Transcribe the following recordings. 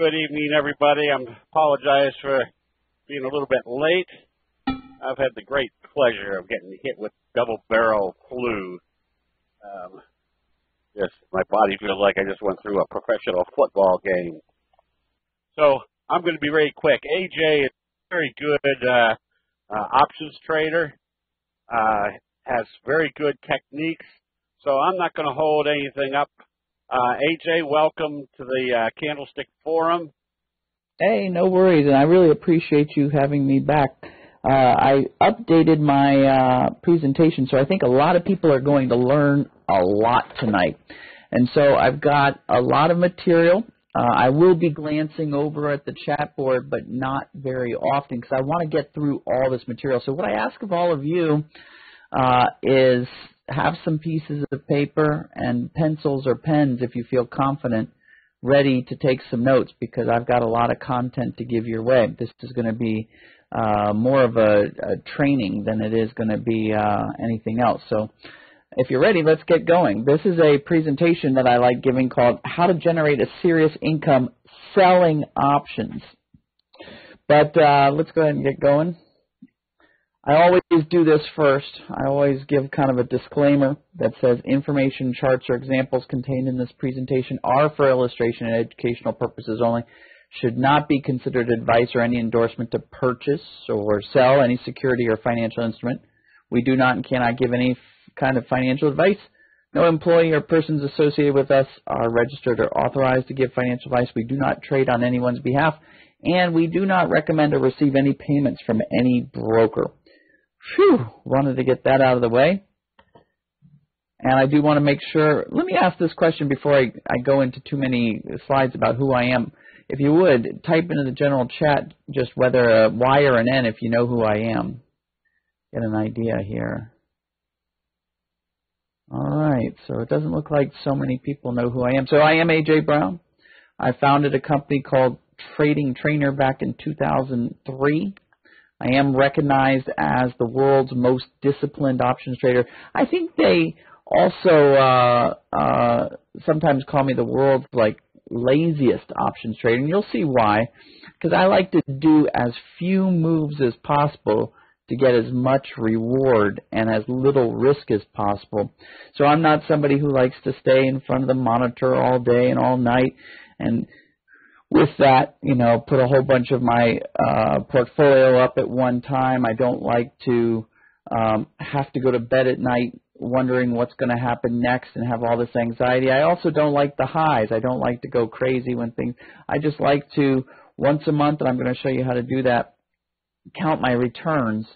Good evening, everybody. I apologize for being a little bit late. I've had the great pleasure of getting hit with double-barrel flu. My body feels like I just went through a professional football game. So I'm going to be very quick. AJ is a very good options trader, has very good techniques, so I'm not going to hold anything up. AJ, welcome to the Candlestick Forum. Hey, no worries, and I really appreciate you having me back. I updated my presentation, so I think a lot of people are going to learn a lot tonight. And so I've got a lot of material. I will be glancing over at the chat board, but not very often because I want to get through all this material. So what I ask of all of you is have some pieces of paper and pencils or pens if you feel confident, ready to take some notes because I've got a lot of content to give your way. This is going to be more of a training than it is going to be anything else. So if you're ready, let's get going. This is a presentation that I like giving called How to Generate a Serious Income Selling Options. But let's go ahead and get going. I always do this first. I always give kind of a disclaimer that says information, charts, or examples contained in this presentation are for illustration and educational purposes only, should not be considered advice or any endorsement to purchase or sell any security or financial instrument. We do not and cannot give any kind of financial advice. No employee or persons associated with us are registered or authorized to give financial advice. We do not trade on anyone's behalf, and we do not recommend or receive any payments from any broker. Phew, wanted to get that out of the way. And I do want to make sure, let me ask this question before I go into too many slides about who I am. If you would, type into the general chat just whether a Y or an N if you know who I am. Get an idea here. All right, so it doesn't look like so many people know who I am. So I am AJ Brown. I founded a company called Trading Trainer back in 2003. I am recognized as the world's most disciplined options trader. I think they also sometimes call me the world's laziest options trader, and you'll see why. Because I like to do as few moves as possible to get as much reward and as little risk as possible. So I'm not somebody who likes to stay in front of the monitor all day and all night and with that, put a whole bunch of my portfolio up at one time. I don't like to have to go to bed at night wondering what's going to happen next and have all this anxiety. I also don't like the highs. I don't like to go crazy when things. I just like to once a month, and I'm going to show you how to do that, count my returns.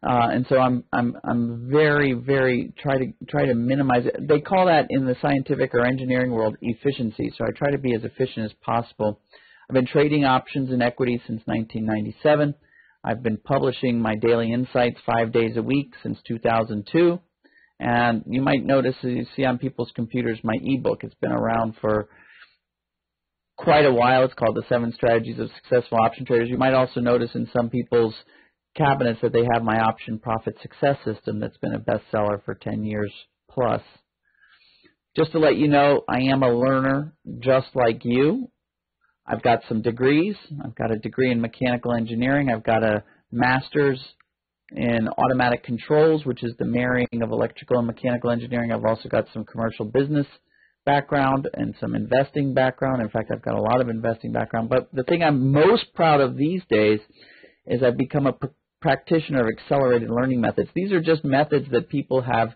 And so I'm very, very try to minimize it. They call that in the scientific or engineering world efficiency. So I try to be as efficient as possible. I've been trading options and equities since 1997. I've been publishing my daily insights 5 days a week since 2002. And you might notice, you see on people's computers, my ebook. It's been around for quite a while. It's called The 7 Strategies of Successful Option Traders. You might also notice in some people's cabinets that they have my Option Profit Success System that's been a bestseller for 10 years plus. Just to let you know, I am a learner just like you. I've got some degrees. I've got a degree in mechanical engineering. I've got a master's in automatic controls, which is the marrying of electrical and mechanical engineering. I've also got some commercial business background and some investing background. In fact, I've got a lot of investing background. But the thing I'm most proud of these days is I've become a practitioner of accelerated learning methods. These are just methods that people have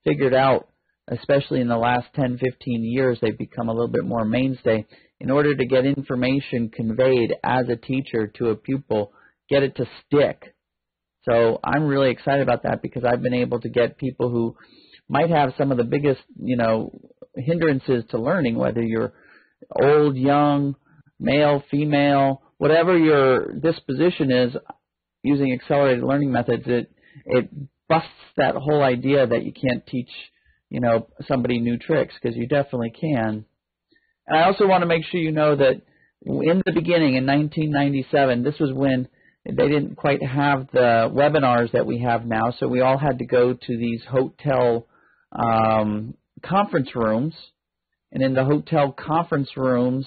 figured out, especially in the last 10, 15 years. They've become a little bit more mainstay in order to get information conveyed as a teacher to a pupil, get it to stick. So I'm really excited about that because I've been able to get people who might have some of the biggest, hindrances to learning, whether you're old, young, male, female, whatever your disposition is, using accelerated learning methods, it busts that whole idea that you can't teach, somebody new tricks, because you definitely can. And I also want to make sure you know that in the beginning, in 1997, this was when they didn't quite have the webinars that we have now, so we all had to go to these hotel conference rooms. And in the hotel conference rooms,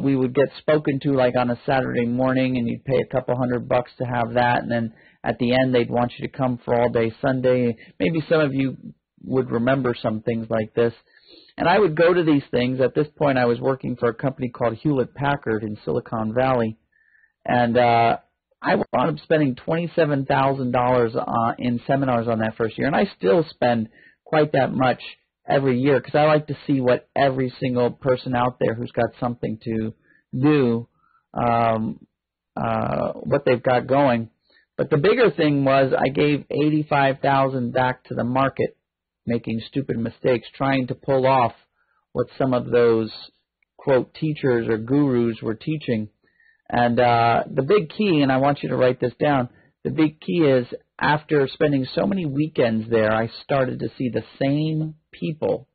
We would get spoken to like on a Saturday morning, and you'd pay a couple $100 to have that, and then at the end they'd want you to come for all day Sunday. Maybe some of you would remember some things like this. And I would go to these things. At this point I was working for a company called Hewlett-Packard in Silicon Valley, and I wound up spending $27,000 in seminars on that first year, and I still spend quite that much every year because I like to see what every single person out there who's got something to do, what they've got going. But the bigger thing was I gave $85,000 back to the market, making stupid mistakes, trying to pull off what some of those, quote, teachers or gurus were teaching. And the big key, and I want you to write this down, the big key is after spending so many weekends there, I started to see the same people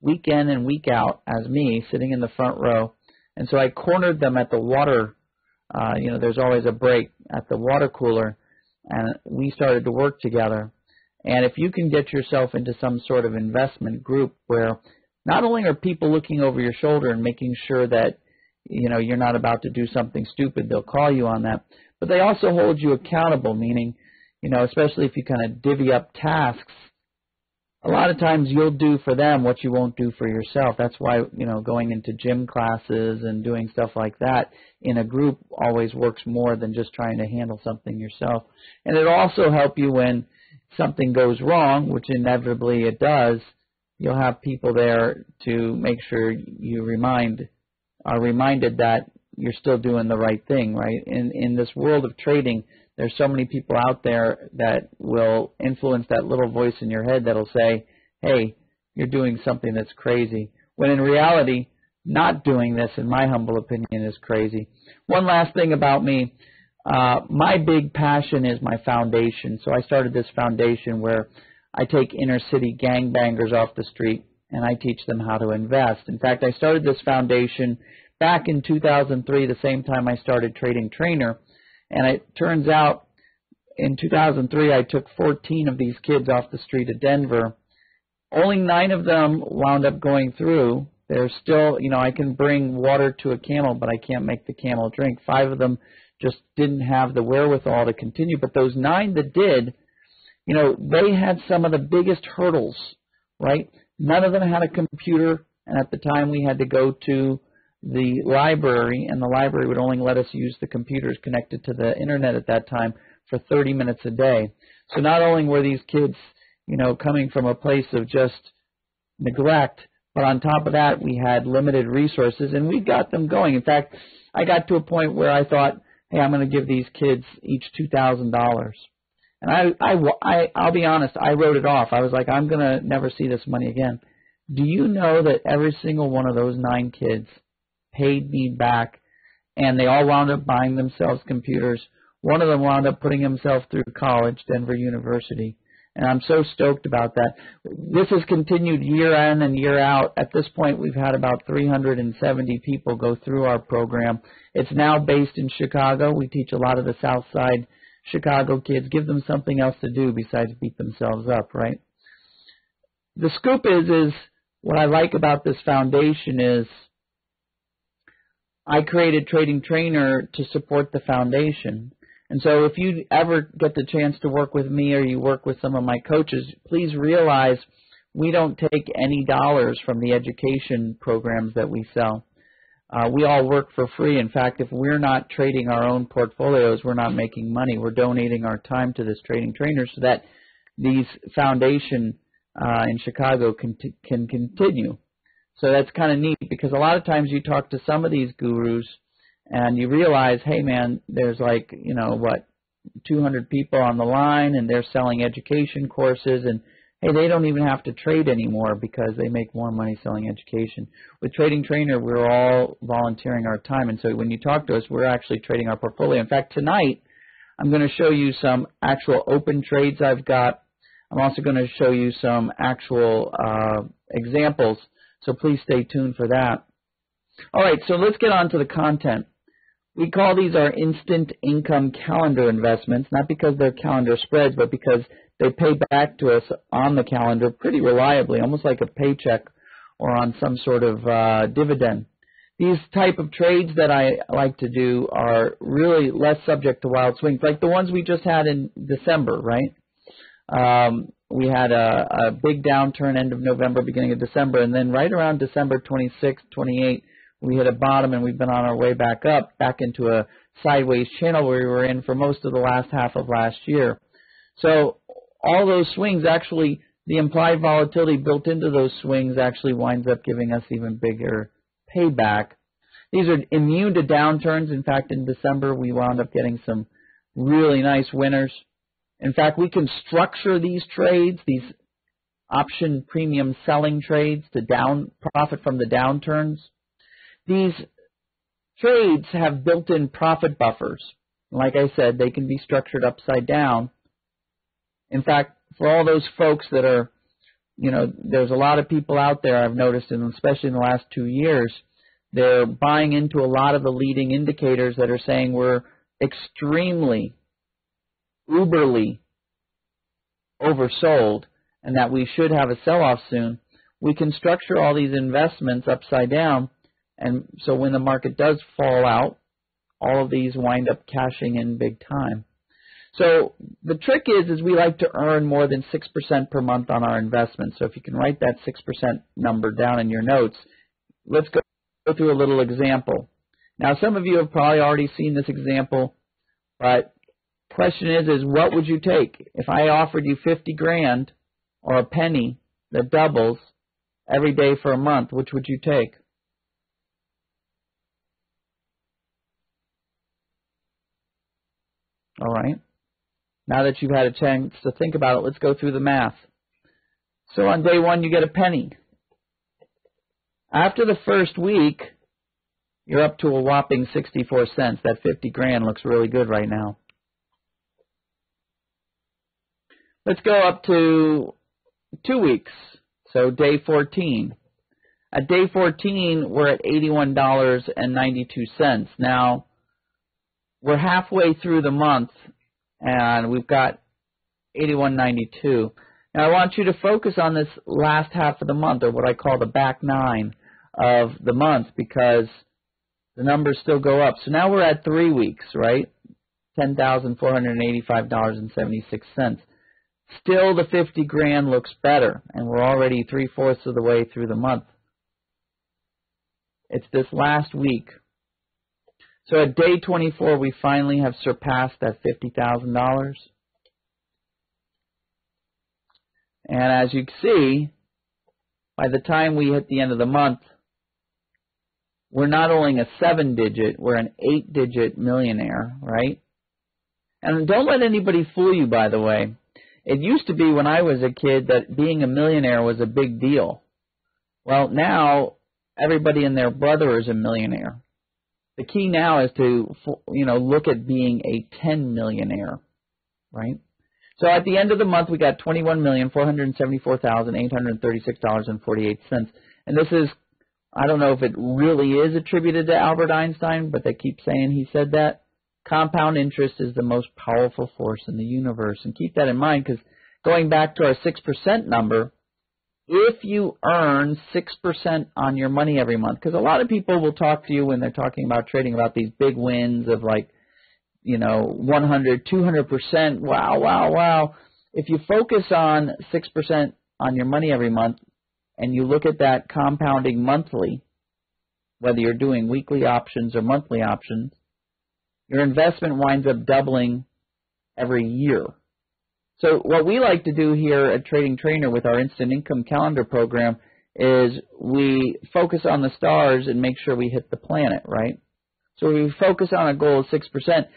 week in and week out as me sitting in the front row. And so I cornered them at the water, there's always a break at the water cooler, and we started to work together. And if you can get yourself into some sort of investment group where not only are people looking over your shoulder and making sure that you're not about to do something stupid, they'll call you on that, but they also hold you accountable, meaning, especially if you kind of divvy up tasks, a lot of times you'll do for them what you won't do for yourself. That's why, going into gym classes and doing stuff like that in a group always works more than just trying to handle something yourself. And it'll also help you when something goes wrong, which inevitably it does. You'll have people there to make sure you are reminded that you're still doing the right thing, right? In this world of trading, there's so many people out there that will influence that little voice in your head that'll say, hey, you're doing something that's crazy. When in reality, not doing this, in my humble opinion, is crazy. One last thing about me. My big passion is my foundation. So I started this foundation where I take inner city gangbangers off the street and I teach them how to invest. In fact, I started this foundation back in 2003, the same time I started Trading Trainer. And it turns out in 2003, I took 14 of these kids off the street of Denver. Only 9 of them wound up going through. They're still, I can bring water to a camel, but I can't make the camel drink. 5 of them just didn't have the wherewithal to continue. But those 9 that did, they had some of the biggest hurdles, right? None of them had a computer, and at the time we had to go to the library, and the library would only let us use the computers connected to the internet at that time for 30 minutes a day. So not only were these kids, coming from a place of just neglect, but on top of that, we had limited resources, and we got them going. In fact, I got to a point where I thought, hey, I'm going to give these kids each $2,000. And I'll be honest, I wrote it off. I was like, I'm going to never see this money again. Do you know that every single one of those 9 kids paid me back, and they all wound up buying themselves computers? One of them wound up putting himself through college, Denver University, and I'm so stoked about that. This has continued year in and year out. At this point, we've had about 370 people go through our program. It's now based in Chicago. We teach a lot of the South Side Chicago kids, give them something else to do besides beat themselves up, right? The scoop is what I like about this foundation is I created Trading Trainer to support the foundation. And so if you ever get the chance to work with me or you work with some of my coaches, please realize we don't take any dollars from the education programs that we sell. We all work for free. In fact, if we're not trading our own portfolios, we're not making money. We're donating our time to this Trading Trainer so that these foundation in Chicago can continue. So that's kind of neat because a lot of times you talk to some of these gurus and you realize, hey, man, there's 200 people on the line and they're selling education courses and, hey, they don't even have to trade anymore because they make more money selling education. With Trading Trainer, we're all volunteering our time. And so when you talk to us, we're actually trading our portfolio. In fact, tonight I'm going to show you some actual open trades I've got. I'm also going to show you some actual examples. So please stay tuned for that. All right, so let's get on to the content. We call these our instant income calendar investments, not because they're calendar spreads, but because they pay back to us on the calendar pretty reliably, almost like a paycheck or on some sort of dividend. These type of trades that I like to do are really less subject to wild swings, like the ones we just had in December, right? We had a big downturn end of November, beginning of December, and then right around December 26, 28, we hit a bottom, and we've been on our way back up, back into a sideways channel where we were in for most of the last half of last year. So all those swings, actually, the implied volatility built into those swings actually winds up giving us even bigger payback. These are immune to downturns. In fact, in December, we wound up getting some really nice winners. In fact, we can structure these trades, these option premium selling trades, to profit from the downturns. These trades have built-in profit buffers. Like I said, they can be structured upside down. In fact, for all those folks that are, there's a lot of people out there I've noticed, and especially in the last 2 years, they're buying into a lot of the leading indicators that are saying we're extremely, uberly oversold and that we should have a sell-off soon. We can structure all these investments upside down, and so when the market does fall out, all of these wind up cashing in big time. So the trick is we like to earn more than 6% per month on our investments. So if you can write that 6% number down in your notes, let's go through a little example. Now, some of you have probably already seen this example, but the question is what would you take? If I offered you 50 grand or a penny that doubles every day for a month, which would you take? All right. Now that you've had a chance to think about it, let's go through the math. So on day one, you get a penny. After the first week, you're up to a whopping 64 cents. That 50 grand looks really good right now. Let's go up to 2 weeks, so day 14. At day 14, we're at $81.92. Now, we're halfway through the month, and we've got $81.92. Now, I want you to focus on this last half of the month, or what I call the back nine of the month, because the numbers still go up. So now we're at 3 weeks, right? $10,485.76. Still, the 50 grand looks better, and we're already 3/4 of the way through the month. It's this last week. So at day 24, we finally have surpassed that $50,000. And as you can see, by the time we hit the end of the month, we're not only a 7-digit, we're an 8-digit millionaire, right? And don't let anybody fool you, by the way. It used to be when I was a kid that being a millionaire was a big deal. Well, now everybody and their brother is a millionaire. The key now is to, look at being a 10 millionaire, right? So at the end of the month, we got $21,474,836.48. And this is, I don't know if it really is attributed to Albert Einstein, but they keep saying he said that. Compound interest is the most powerful force in the universe. And keep that in mind, because going back to our 6% number, if you earn 6% on your money every month, because a lot of people will talk to you when they're talking about trading about these big wins of 100, 200%, wow. If you focus on 6% on your money every month and you look at that compounding monthly, whether you're doing weekly options or monthly options, your investment winds up doubling every year. So what we like to do here at Trading Trainer with our Instant Income Calendar program is we focus on the stars and make sure we hit the planet, right? So we focus on a goal of 6%.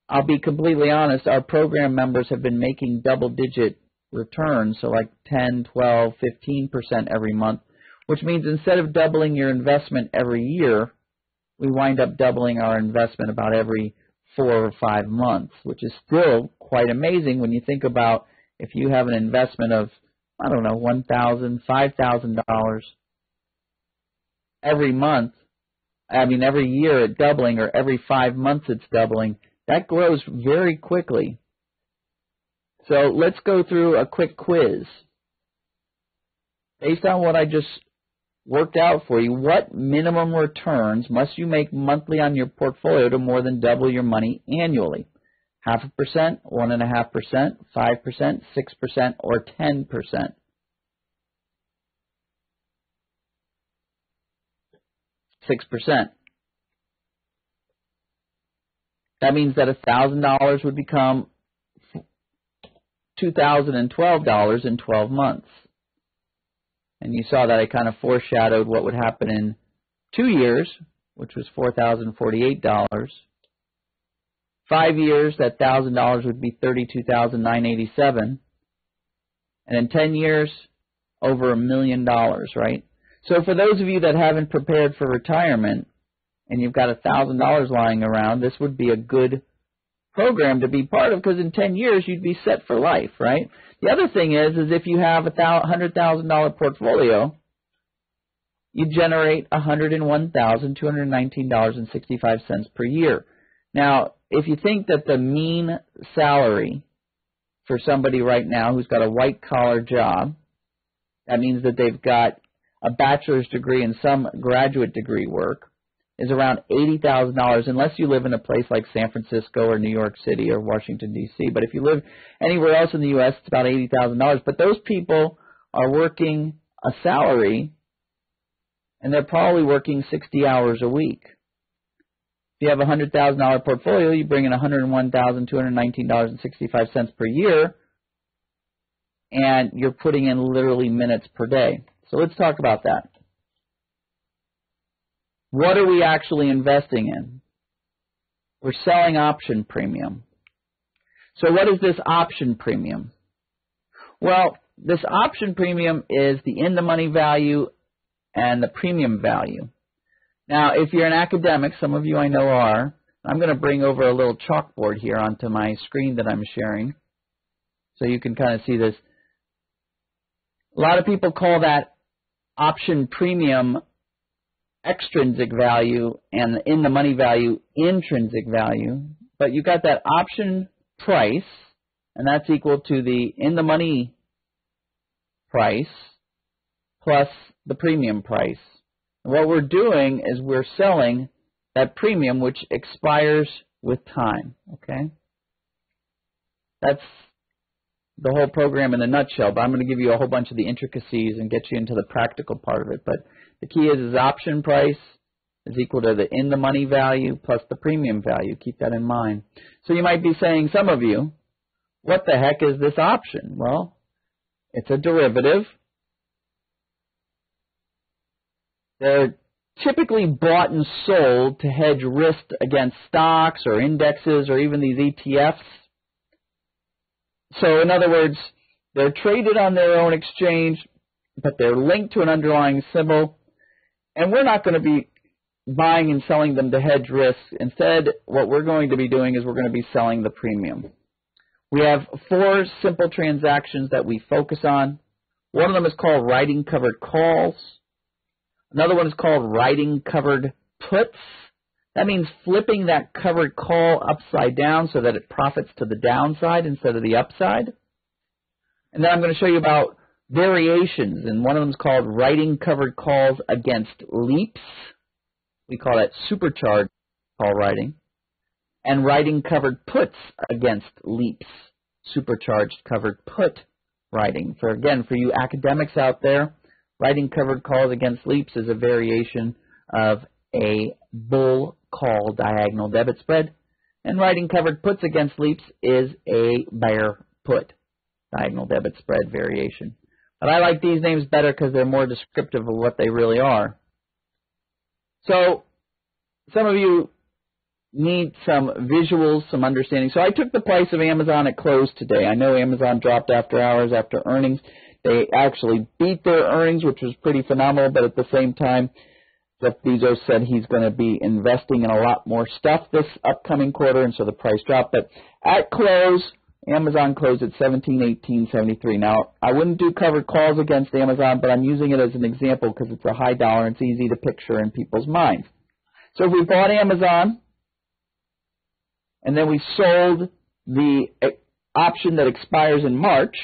I'll be completely honest, our program members have been making double-digit returns, so like 10, 12, 15% every month, which means instead of doubling your investment every year, we wind up doubling our investment about every 4 or 5 months, which is still quite amazing when you think about if you have an investment of, $1,000, $5,000 every month, every year it's doubling, or every 5 months it's doubling, that grows very quickly. So let's go through a quick quiz. Based on what I just worked out for you. What minimum returns must you make monthly on your portfolio to more than double your money annually? 0.5%, 1.5%, 5%, 6%, or 10%? 6%. That means that $1,000 would become $2,012 in 12 months. And you saw that I kind of foreshadowed what would happen in 2 years, which was $4,048. 5 years, that $1,000 would be $32,987. And in 10 years, over $1 million, right? So for those of you that haven't prepared for retirement and you've got $1,000 lying around, this would be a good program to be part of, because in 10 years you'd be set for life, right? The other thing is if you have a $100,000 portfolio, you generate $101,219.65 per year. Now, if you think that the mean salary for somebody right now who's got a white-collar job, that means that they've got a bachelor's degree and some graduate degree work, is around $80,000, unless you live in a place like San Francisco or New York City or Washington, D.C. But if you live anywhere else in the U.S., it's about $80,000. But those people are working a salary, and they're probably working 60 hours a week. If you have a $100,000 portfolio, you bring in $101,219.65 per year, and you're putting in literally minutes per day. So let's talk about that. What are we actually investing in? We're selling option premium. So what is this option premium? Well, this option premium is the in-the-money value and the premium value. Now, if you're an academic, some of you I know are, I'm going to bring over a little chalkboard here onto my screen that I'm sharing so you can kind of see this. A lot of people call that option premium extrinsic value and the in-the-money value intrinsic value, but you got that option price, and that's equal to the in-the-money price plus the premium price. And what we're doing is we're selling that premium, which expires with time, okay? That's the whole program in a nutshell, but I'm going to give you a whole bunch of the intricacies and get you into the practical part of it. But the key is option price is equal to the in-the-money value plus the premium value. Keep that in mind. So you might be saying, some of you, what the heck is this option? Well, it's a derivative. They're typically bought and sold to hedge risk against stocks or indexes or even these ETFs. So in other words, they're traded on their own exchange, but they're linked to an underlying symbol. And we're not going to be buying and selling them to hedge risk. Instead, what we're going to be doing is we're going to be selling the premium. We have 4 simple transactions that we focus on. One of them is called writing covered calls. Another one is called writing covered puts. That means flipping that covered call upside down so that it profits to the downside instead of the upside. And then I'm going to show you about variations, and one of them is called writing covered calls against leaps. We call that supercharged call writing. And writing covered puts against leaps, supercharged covered put writing. For you academics out there, writing covered calls against leaps is a variation of a bull call diagonal debit spread, and writing covered puts against leaps is a bear put diagonal debit spread variation. But I like these names better because they're more descriptive of what they really are. So some of you need some visuals, some understanding. So I took the price of Amazon at close today. I know Amazon dropped after hours, after earnings. They actually beat their earnings, which was pretty phenomenal, but at the same time, Jeff Bezos said he's going to be investing in a lot more stuff this upcoming quarter, and so the price dropped. But at close, Amazon closed at $17.1873. Now, I wouldn't do covered calls against Amazon, but I'm using it as an example because it's a high dollar and it's easy to picture in people's minds. So if we bought Amazon and then we sold the option that expires in March,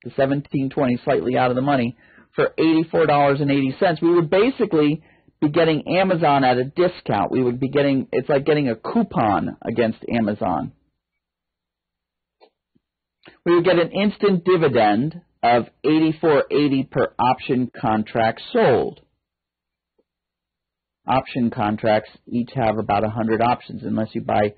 the $17.20, slightly out of the money, for $84.80, we would basically be getting Amazon at a discount. We would be getting, it's like getting a coupon against Amazon. We would get an instant dividend of $84.80 per option contract sold. Option contracts each have about 100 options unless you buy.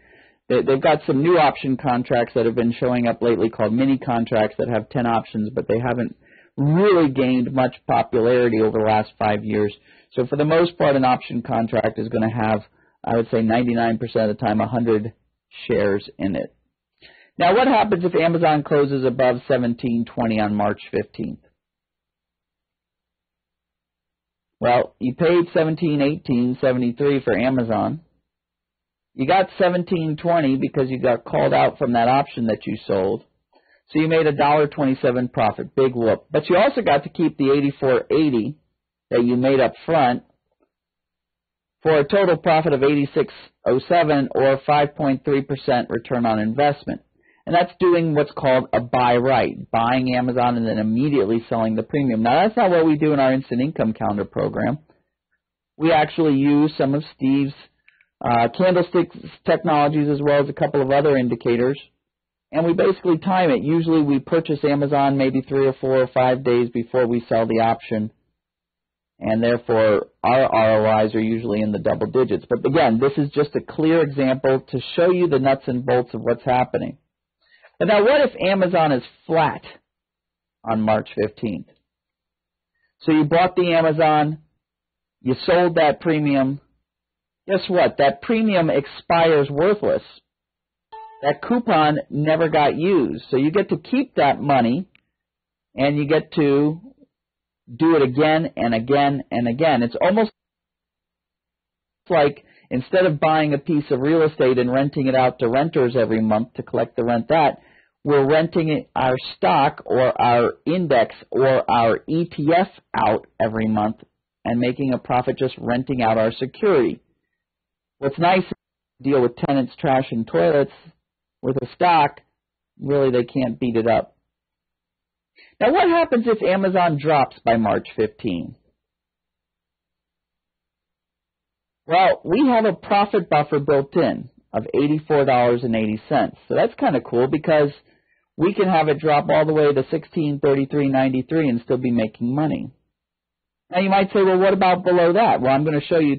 They've got some new option contracts that have been showing up lately called mini contracts that have 10 options, but they haven't really gained much popularity over the last 5 years. So for the most part, an option contract is going to have, I would say 99% of the time, 100 shares in it. Now, what happens if Amazon closes above 17.20 on March 15th? Well, you paid $17.18.73 for Amazon. You got $17.20 because you got called out from that option that you sold. So you made $1.27 profit, big whoop. But you also got to keep the $84.80 that you made up front for a total profit of $86.07 or 5.3% return on investment. And that's doing what's called a buy right, buying Amazon and then immediately selling the premium. Now, that's not what we do in our Instant Income Calendar program. We actually use some of Steve's candlestick technologies as well as a couple of other indicators, and we basically time it. Usually we purchase Amazon maybe 3 or 4 or 5 days before we sell the option, and therefore our ROIs are usually in the double digits. But again, this is just a clear example to show you the nuts and bolts of what's happening. But now what if Amazon is flat on March 15th? So you bought the Amazon, you sold that premium. Guess what? That premium expires worthless. That coupon never got used. So you get to keep that money, and you get to do it again and again and again. It's almost like instead of buying a piece of real estate and renting it out to renters every month to collect the rent we're renting our stock or our index or our ETF out every month and making a profit just renting out our security. What's nice is to deal with tenants, trash, and toilets. With a stock, really they can't beat it up. Now what happens if Amazon drops by March 15? Well, we have a profit buffer built in of $84.80. So that's kind of cool because we can have it drop all the way to $16.33.93 and still be making money. Now you might say, well, what about below that? Well, I'm going to show you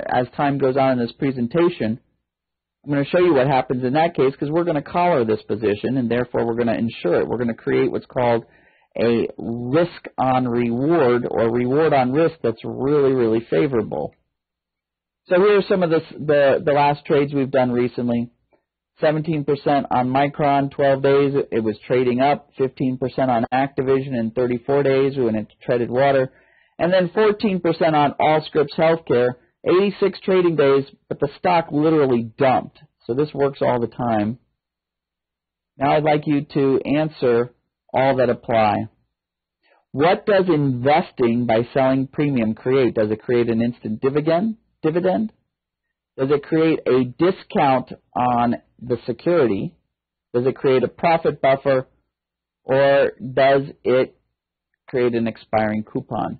as time goes on in this presentation, I'm going to show you what happens in that case because we're going to collar this position and therefore we're going to insure it. We're going to create what's called a risk on reward or reward on risk that's really, really favorable. So here are some of the last trades we've done recently. 17% on Micron, 12 days, it was trading up. 15% on Activision in 34 days when it treaded water. And then 14% on Allscripts Healthcare, 86 trading days, but the stock literally dumped. So this works all the time. Now I'd like you to answer all that apply. What does investing by selling premium create? Does it create an instant dividend? Does it create a discount on the security? Does it create a profit buffer? Or does it create an expiring coupon?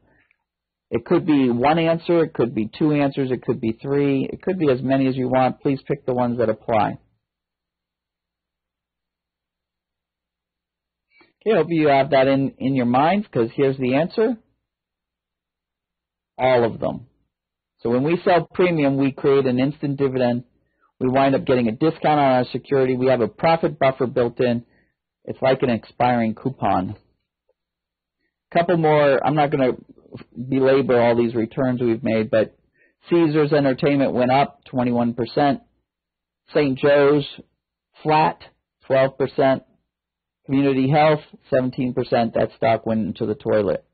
It could be one answer, it could be two answers, it could be three, it could be as many as you want. Please pick the ones that apply. Okay, I hope you have that in your minds because here's the answer. All of them. So when we sell premium, we create an instant dividend. We wind up getting a discount on our security. We have a profit buffer built in. It's like an expiring coupon. A couple more. I'm not going to belabor all these returns we've made, but Caesars Entertainment went up 21%. St. Joe's flat 12%. Community Health 17%. That stock went into the toilet.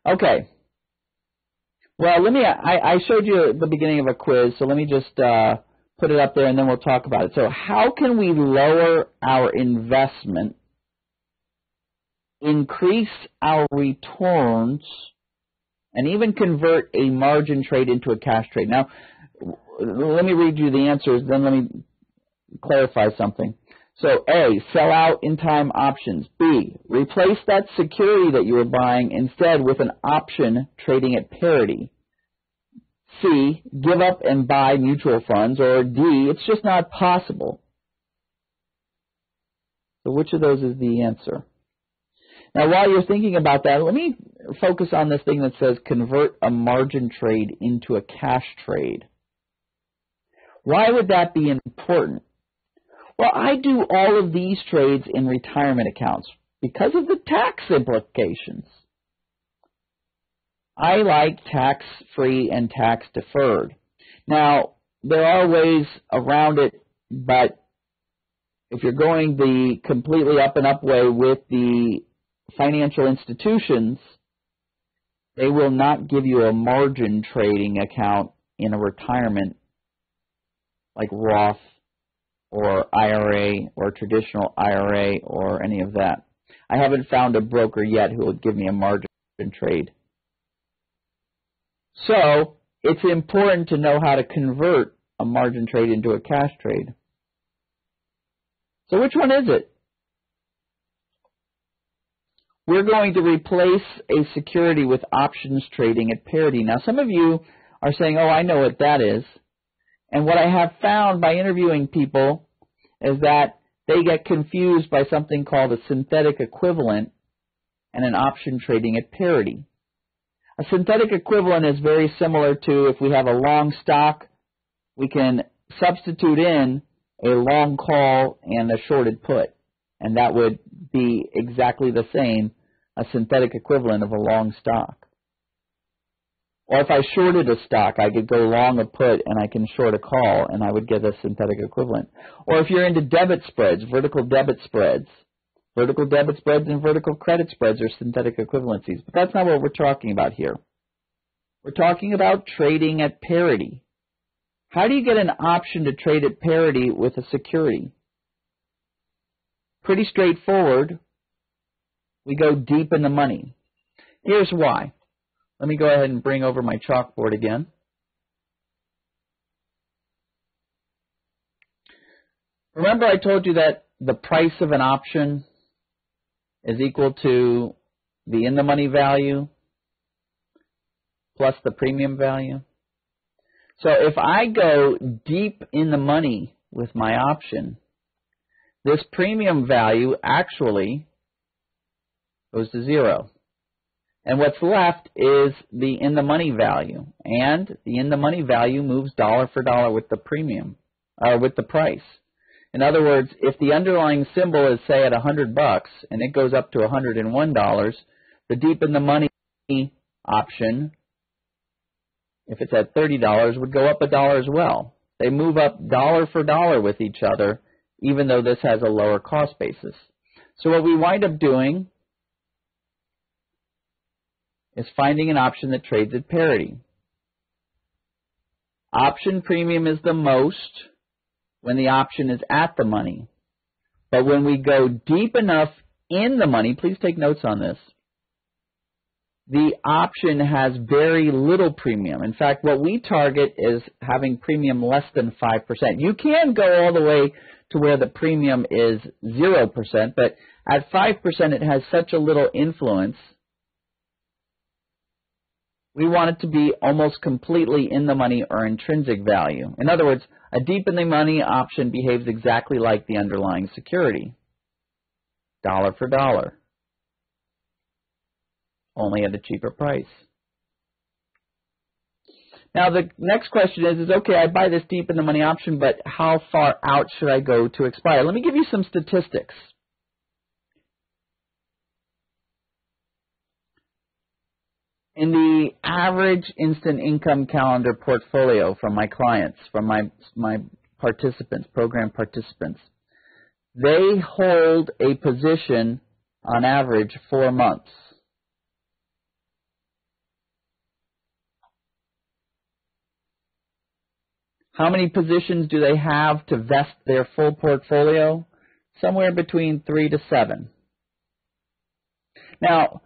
Okay. Well, I showed you at the beginning of a quiz, so let me just put it up there and then we'll talk about it. So how can we lower our investment, increase our returns, and even convert a margin trade into a cash trade? Now, let me read you the answers, then let me clarify something. So A, sell out in-time options. B, replace that security that you were buying instead with an option trading at parity. C, give up and buy mutual funds. Or D, it's just not possible. So which of those is the answer? Now, while you're thinking about that, let me focus on this thing that says convert a margin trade into a cash trade. Why would that be important? Well, I do all of these trades in retirement accounts because of the tax implications. I like tax-free and tax-deferred. Now, there are ways around it, but if you're going the completely up-and-up way with the financial institutions, they will not give you a margin trading account in a retirement like Roth or IRA or traditional IRA or any of that. I haven't found a broker yet who will give me a margin trade. So it's important to know how to convert a margin trade into a cash trade. So which one is it? We're going to replace a security with options trading at parity. Now, some of you are saying, oh, I know what that is. And what I have found by interviewing people is that they get confused by something called a synthetic equivalent and an option trading at parity. A synthetic equivalent is very similar to if we have a long stock, we can substitute in a long call and a shorted put. And that would be exactly the same, a synthetic equivalent of a long stock. Or if I shorted a stock, I could go long a put and I can short a call and I would get a synthetic equivalent. Or if you're into debit spreads, vertical debit spreads and vertical credit spreads are synthetic equivalencies. But that's not what we're talking about here. We're talking about trading at parity. How do you get an option to trade at parity with a security? Pretty straightforward. We go deep in the money. Here's why. Let me go ahead and bring over my chalkboard again. Remember I told you that the price of an option is equal to the in-the-money value plus the premium value? So if I go deep in the money with my option, this premium value actually goes to zero. And what's left is the in-the-money value. And the in-the-money value moves dollar for dollar with the premium, or with the price. In other words, if the underlying symbol is, say, at $100 and it goes up to $101, the deep in the money option, if it's at $30, would go up $1 as well. They move up dollar for dollar with each other, even though this has a lower cost basis. So what we wind up doing is finding an option that trades at parity. Option premium is the most when the option is at the money. But when we go deep enough in the money, please take notes on this, the option has very little premium. In fact, what we target is having premium less than 5%. You can go all the way to where the premium is 0%, but at 5% it has such a little influence. We want it to be almost completely in the money or intrinsic value. In other words, a deep in the money option behaves exactly like the underlying security. Dollar for dollar. Only at a cheaper price. Now the next question is okay, I buy this deep in the money option, but how far out should I go to expire? Let me give you some statistics. In the average instant income calendar portfolio from my clients, from my participants, program participants, they hold a position on average 4 months. How many positions do they have to vest their full portfolio? Somewhere between 3 to 7. Now,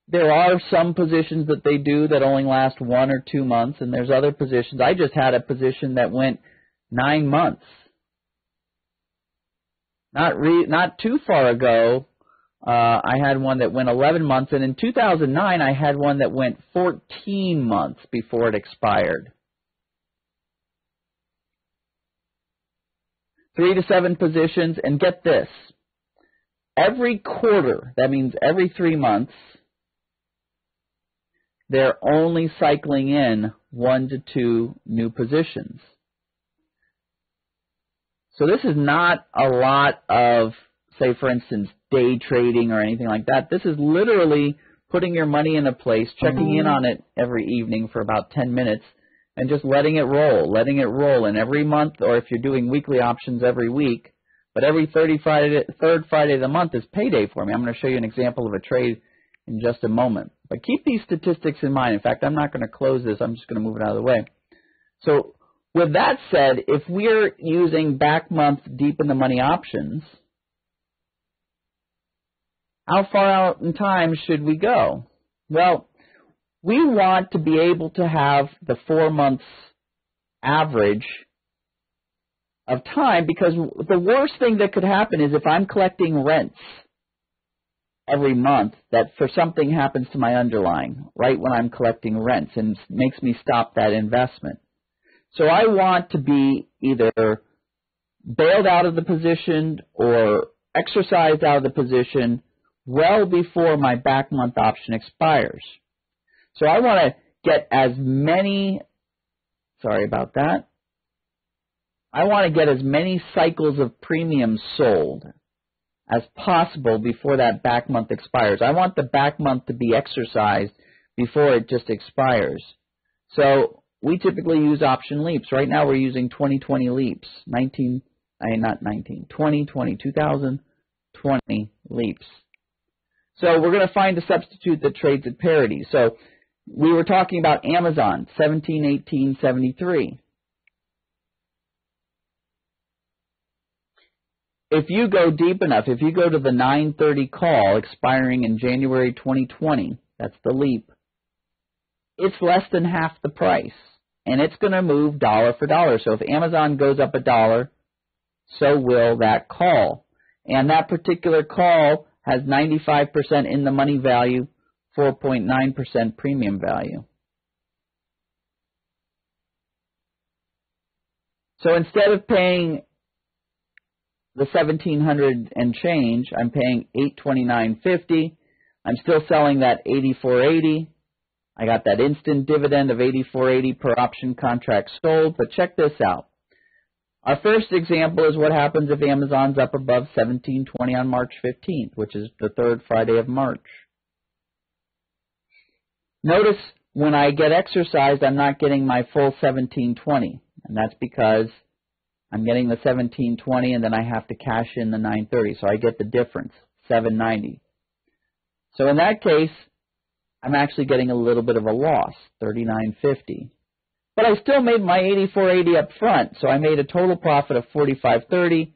there are some positions that they do that only last 1 or 2 months, and there's other positions. I just had a position that went 9 months. Not too far ago, I had one that went 11 months, and in 2009 I had one that went 14 months before it expired. 3 to 7 positions, and get this. Every quarter, that means every 3 months, they're only cycling in 1 to 2 new positions. So this is not a lot of, say, for instance, day trading or anything like that. This is literally putting your money in a place, checking in on it every evening for about 10 minutes, and just letting it roll. And every month, or if you're doing weekly options every week, but every third Friday of the month is payday for me. I'm going to show you an example of a trade in just a moment. But keep these statistics in mind. In fact, I'm not going to close this. I'm just going to move it out of the way. So with that said, if we're using back month deep in the money options, how far out in time should we go? Well, we want to be able to have the 4 months average of time, because the worst thing that could happen is if I'm collecting rents every month, that for something happens to my underlying right when I'm collecting rents and makes me stop that investment. So I want to be either bailed out of the position or exercised out of the position well before my back month option expires. So I want to get as many, sorry about that, I want to get as many cycles of premiums sold as possible before that back month expires. I want the back month to be exercised before it just expires. So we typically use option leaps. Right now we're using 2020 leaps, 2020 leaps. So we're going to find a substitute that trades at parity. So we were talking about Amazon, 1718.73. If you go deep enough, if you go to the 930 call expiring in January 2020, that's the leap, it's less than half the price, and it's going to move dollar for dollar. So if Amazon goes up $1, so will that call. And that particular call has 95% in the money value, 4.9% premium value. So instead of paying the $1,700 and change, I'm paying $829.50. I'm still selling that $84.80. I got that instant dividend of $84.80 per option contract sold. But check this out. Our first example is what happens if Amazon's up above $17.20 on March 15th, which is the third Friday of March. Notice when I get exercised, I'm not getting my full $17.20, and that's because I'm getting the $17.20 and then I have to cash in the $9.30, so I get the difference, $7.90. So in that case, I'm actually getting a little bit of a loss, $39.50. But I still made my $84.80 up front, so I made a total profit of $45.30.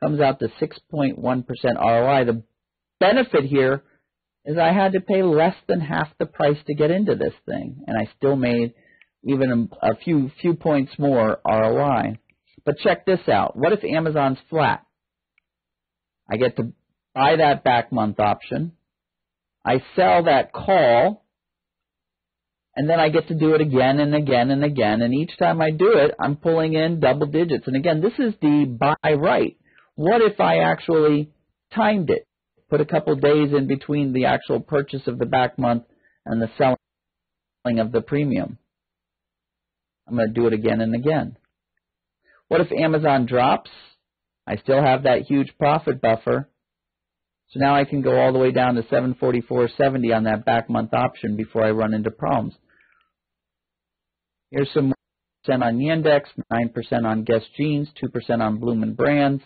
Comes out to 6.1% ROI. The benefit here is I had to pay less than half the price to get into this thing, and I still made even a few points more ROI. But check this out. What if Amazon's flat? I get to buy that back month option. I sell that call, and then I get to do it again and again and again. And each time I do it, I'm pulling in double digits. And again, this is the buy right. What if I actually timed it? Put a couple days in between the actual purchase of the back month and the selling of the premium. I'm going to do it again and again. What if Amazon drops? I still have that huge profit buffer. So now I can go all the way down to $744.70 on that back month option before I run into problems. Here's some percent on Yandex, 9% on Guess Jeans, 2% on Bloomin' Brands.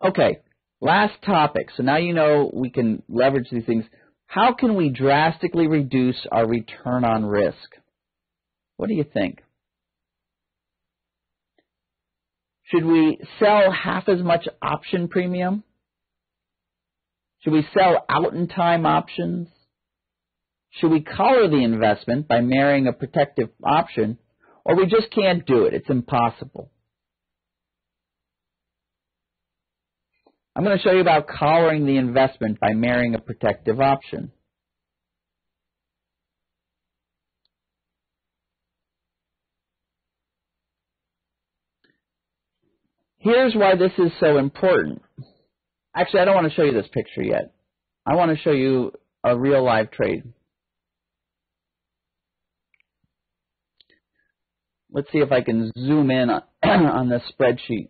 Okay, last topic. So now you know we can leverage these things. How can we drastically reduce our return on risk? What do you think? Should we sell half as much option premium? Should we sell out-in-time options? Should we collar the investment by marrying a protective option? Or we just can't do it. It's impossible. I'm going to show you about collaring the investment by marrying a protective option. Here's why this is so important. Actually, I don't want to show you this picture yet. I want to show you a real live trade. Let's see if I can zoom in on this spreadsheet.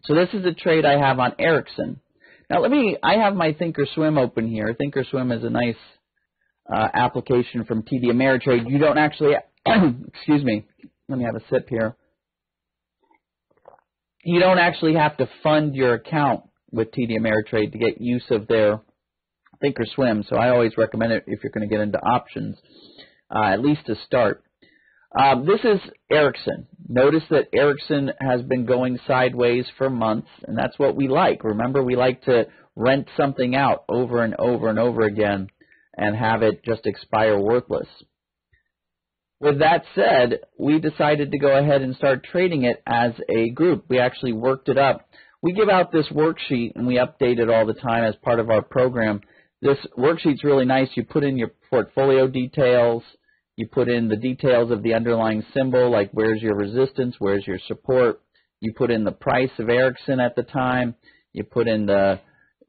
So this is a trade I have on Ericsson. Now I have my Thinkorswim open here. Thinkorswim is a nice application from TD Ameritrade. You don't actually, excuse me, let me have a sip here. You don't actually have to fund your account with TD Ameritrade to get use of their Thinkorswim. So I always recommend it if you're going to get into options, at least to start. This is Ericsson. Notice that Ericsson has been going sideways for months, and that's what we like. Remember, we like to rent something out over and over and over again and have it just expire worthless. With that said, we decided to go ahead and start trading it as a group. We actually worked it up. We give out this worksheet, and we update it all the time as part of our program. This worksheet's really nice. You put in your portfolio details. You put in the details of the underlying symbol, like where's your resistance, where's your support. You put in the price of Ericsson at the time. You put in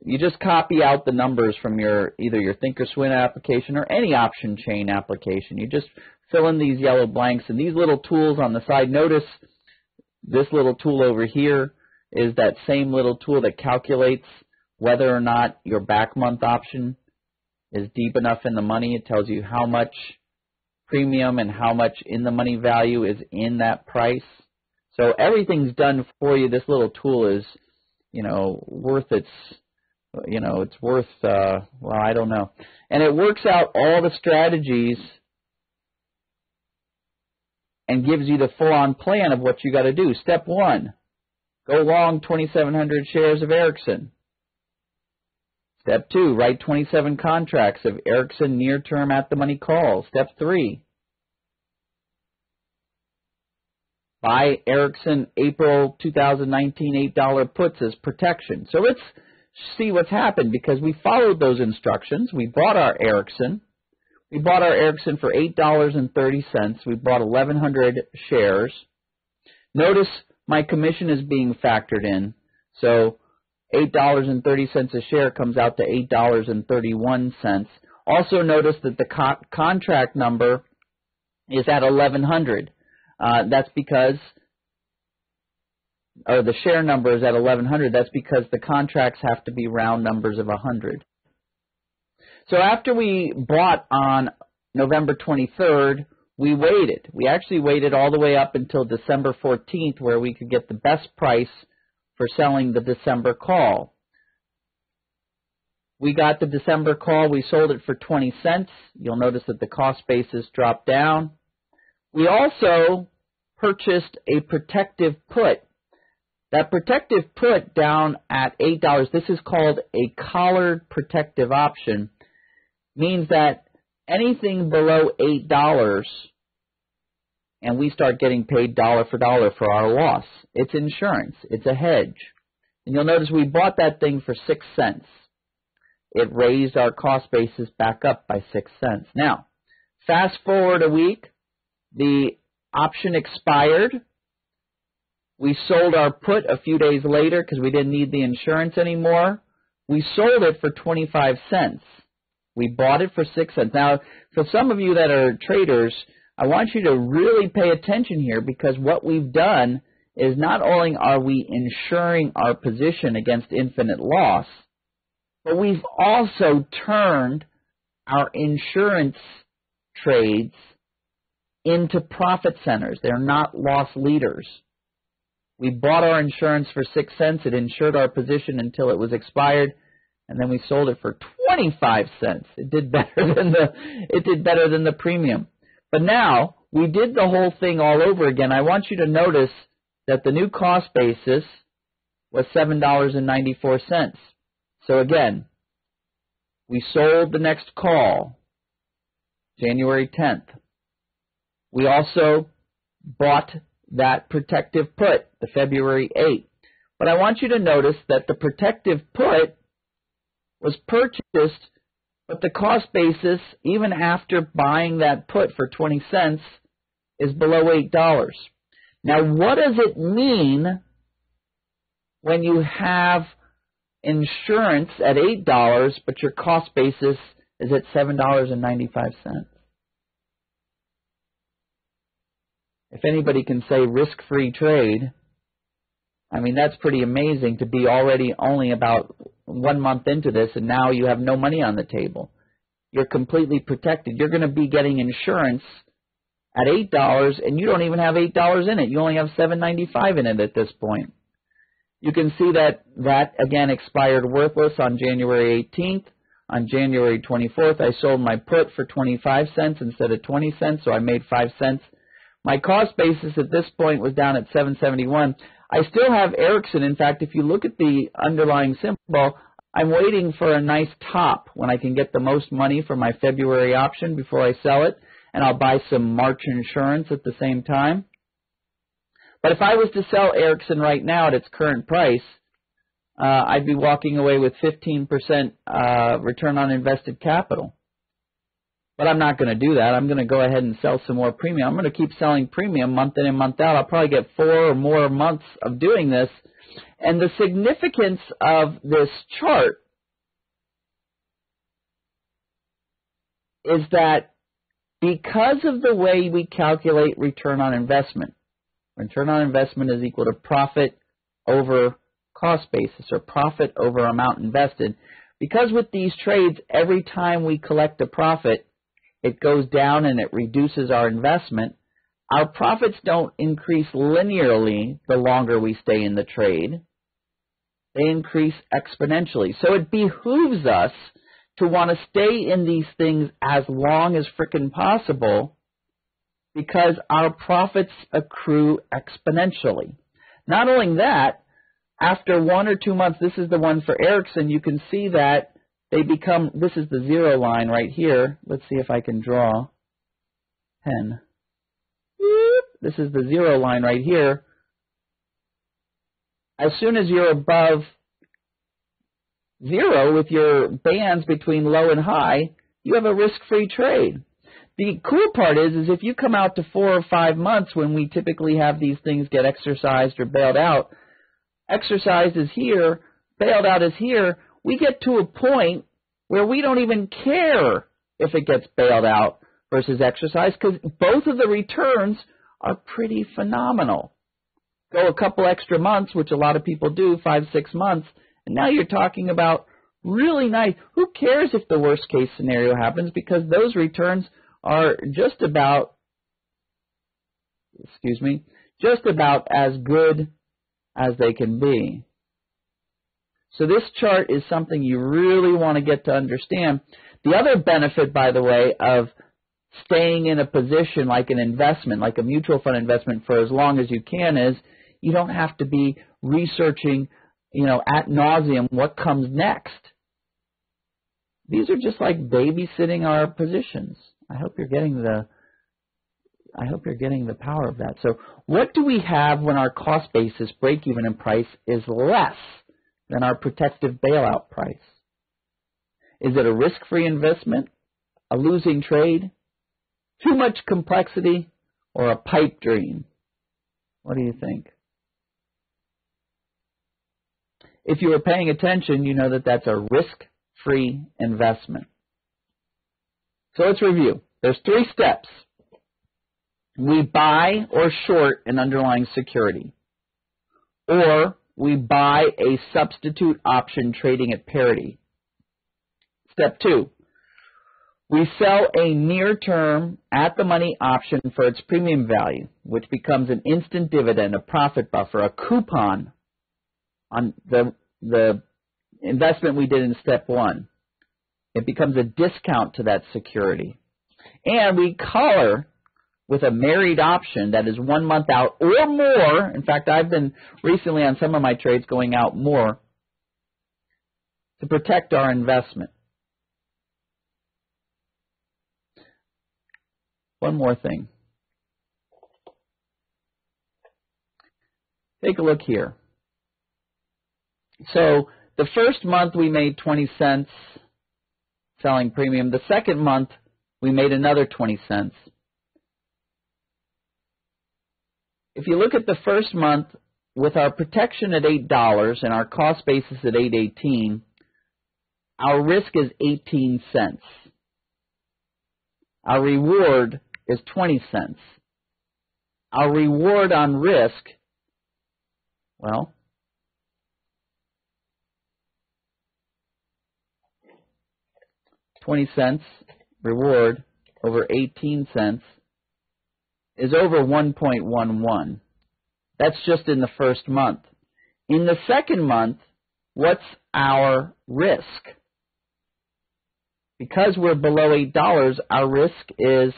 you just copy out the numbers from either your Thinkorswim application or any option chain application. You just fill in these yellow blanks, and these little tools on the side. Notice this little tool over here is that same little tool that calculates whether or not your back month option is deep enough in the money. It tells you how much premium and how much in the money value is in that price. So everything's done for you. This little tool is, worth its, it's worth, well, I don't know. And it works out all the strategies and gives you the full-on plan of what you got to do. Step 1, go long 2,700 shares of Ericsson. Step 2, write 27 contracts of Ericsson near-term at-the-money calls. Step 3, buy Ericsson April 2019 $8 puts as protection. So let's see what's happened because we followed those instructions. We bought our Ericsson. We bought our Ericsson for $8.30. We bought 1,100 shares. Notice my commission is being factored in. So $8.30 a share comes out to $8.31. Also notice that the contract number is at 1,100. That's because, or the share number is at 1,100. That's because the contracts have to be round numbers of 100. So after we bought on November 23rd, we waited. We actually waited all the way up until December 14th where we could get the best price for selling the December call. We got the December call. We sold it for 20 cents. You'll notice that the cost basis dropped down. We also purchased a protective put. That protective put down at $8, this is called a collared protective option, means that anything below $8 and we start getting paid dollar for dollar for our loss. It's insurance. It's a hedge. And you'll notice we bought that thing for 6 cents. It raised our cost basis back up by 6 cents. Now, fast forward a week, the option expired. We sold our put a few days later because we didn't need the insurance anymore. We sold it for 25 cents. We bought it for 6 cents. Now, for some of you that are traders, I want you to really pay attention here because what we've done is not only are we insuring our position against infinite loss, but we've also turned our insurance trades into profit centers. They're not loss leaders. We bought our insurance for 6 cents. It insured our position until it was expired, and then we sold it for 25 cents. It did better than the premium. But now we did the whole thing all over again. I want you to notice that the new cost basis was $7.94. So again, we sold the next call January 10th. We also bought that protective put the February 8th. But I want you to notice that the protective put was purchased, but the cost basis, even after buying that put for 20 cents, is below $8. Now, what does it mean when you have insurance at $8, but your cost basis is at $7.95? If anybody can say risk-free trade, I mean, that's pretty amazing to be already only about 1 month into this, and now you have no money on the table. You're completely protected. You're going to be getting insurance at $8, and you don't even have $8 in it. You only have $7.95 in it at this point. You can see that again, expired worthless on January 18th. On January 24th, I sold my put for 25 cents instead of 20 cents, so I made 5 cents. My cost basis at this point was down at $7.71. I still have Ericsson. In fact, if you look at the underlying symbol, I'm waiting for a nice top when I can get the most money for my February option before I sell it, and I'll buy some March insurance at the same time. But if I was to sell Ericsson right now at its current price, I'd be walking away with 15% return on invested capital. But I'm not going to do that. I'm going to go ahead and sell some more premium. I'm going to keep selling premium month in and month out. I'll probably get 4 or more months of doing this. And the significance of this chart is that because of the way we calculate return on investment is equal to profit over cost basis, or profit over amount invested. Because with these trades, every time we collect a profit, it goes down and it reduces our investment. Our profits don't increase linearly the longer we stay in the trade. They increase exponentially. So it behooves us to want to stay in these things as long as frickin' possible, because our profits accrue exponentially. Not only that, after 1 or 2 months, this is the one for Ericsson, you can see that they become, this is the zero line right here. Let's see if I can draw pen. This is the zero line right here. As soon as you're above zero with your bands between low and high, you have a risk-free trade. The cool part is if you come out to 4 or 5 months when we typically have these things get exercised or bailed out, exercised is here, bailed out is here, we get to a point where we don't even care if it gets bailed out versus exercised, because both of the returns are pretty phenomenal. Go a couple extra months, which a lot of people do, 5, 6 months, and now you're talking about really nice. Who cares if the worst case scenario happens, because those returns are just about as good as they can be. So this chart is something you really want to get to understand. The other benefit, by the way, of staying in a position like an investment, like a mutual fund investment for as long as you can, is you don't have to be researching, ad nauseum what comes next. These are just like babysitting our positions. I hope you're getting the power of that. So what do we have when our cost basis, break-even in price, is less than our protective bailout price? Is it a risk-free investment, a losing trade, too much complexity, or a pipe dream? What do you think? If you were paying attention, you know that that's a risk-free investment. So let's review. There's 3 steps. We buy or short an underlying security, or we buy a substitute option trading at parity. Step 2, we sell a near-term, at-the-money option for its premium value, which becomes an instant dividend, a profit buffer, a coupon on the investment we did in step 1. It becomes a discount to that security. And we collar with a married option that is 1 month out or more. In fact, I've been recently on some of my trades going out more to protect our investment. One more thing. Take a look here. So the first month we made 20 cents selling premium. The second month we made another 20 cents. If you look at the first month with our protection at $8 and our cost basis at $8.18, our risk is 18 cents. Our reward is 20 cents. Our reward on risk, well, $0.20 reward over 18 cents is over 1.11. That's just in the first month. In the second month, what's our risk? Because we're below $8, our risk is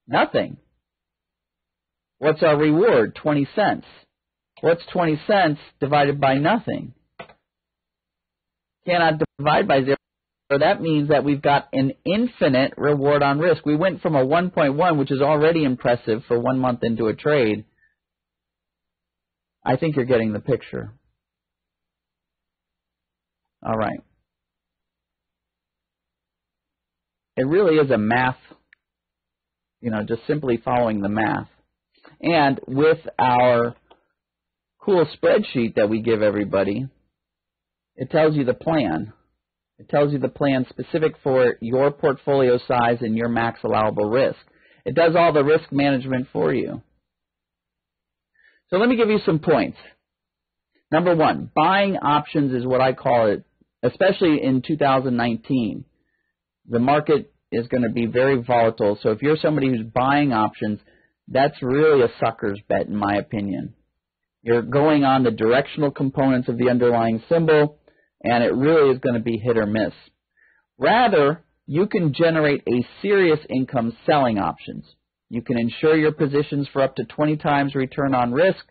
nothing. What's our reward? 20 cents. What's 20 cents divided by nothing? Cannot divide by 0. So that means that we've got an infinite reward on risk. We went from a 1.1, which is already impressive for 1 month into a trade. I think you're getting the picture. All right. It really is a math, just simply following the math. And with our cool spreadsheet that we give everybody, it tells you the plan. It tells you the plan specific for your portfolio size and your max allowable risk. It does all the risk management for you. So let me give you some points. Number one, buying options is what I call it, especially in 2019. The market is going to be very volatile. So if you're somebody who's buying options, that's really a sucker's bet, in my opinion. You're going on the directional components of the underlying symbol, and it really is going to be hit or miss. Rather, you can generate a serious income selling options. You can insure your positions for up to 20 times return on risk.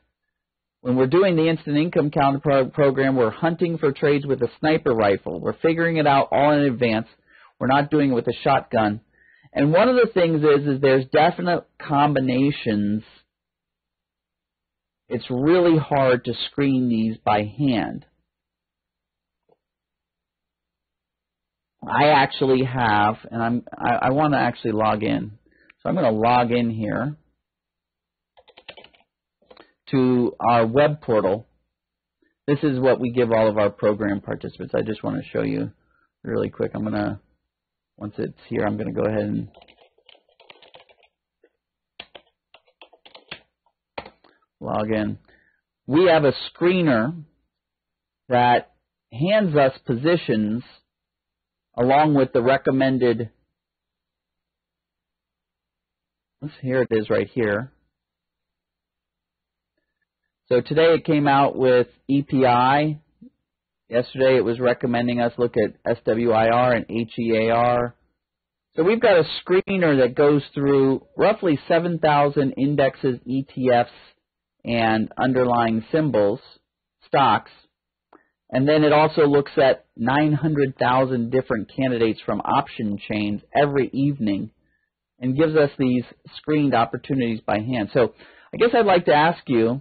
When we're doing the instant income counter program, we're hunting for trades with a sniper rifle. We're figuring it out all in advance. We're not doing it with a shotgun. And one of the things is there's definite combinations. It's really hard to screen these by hand. I actually have, and I want to actually log in. So I'm going to log in here to our web portal. This is what we give all of our program participants. I just want to show you really quick. I'm going to, once it's here, I'm going to go ahead and log in. We have a screener that hands us positions along with the recommended, here it is right here. So today it came out with EPI. Yesterday it was recommending us look at SWIR and HEAR. So we've got a screener that goes through roughly 7,000 indexes, ETFs, and underlying symbols, stocks. And then it also looks at 900,000 different candidates from option chains every evening and gives us these screened opportunities by hand. So I guess I'd like to ask you,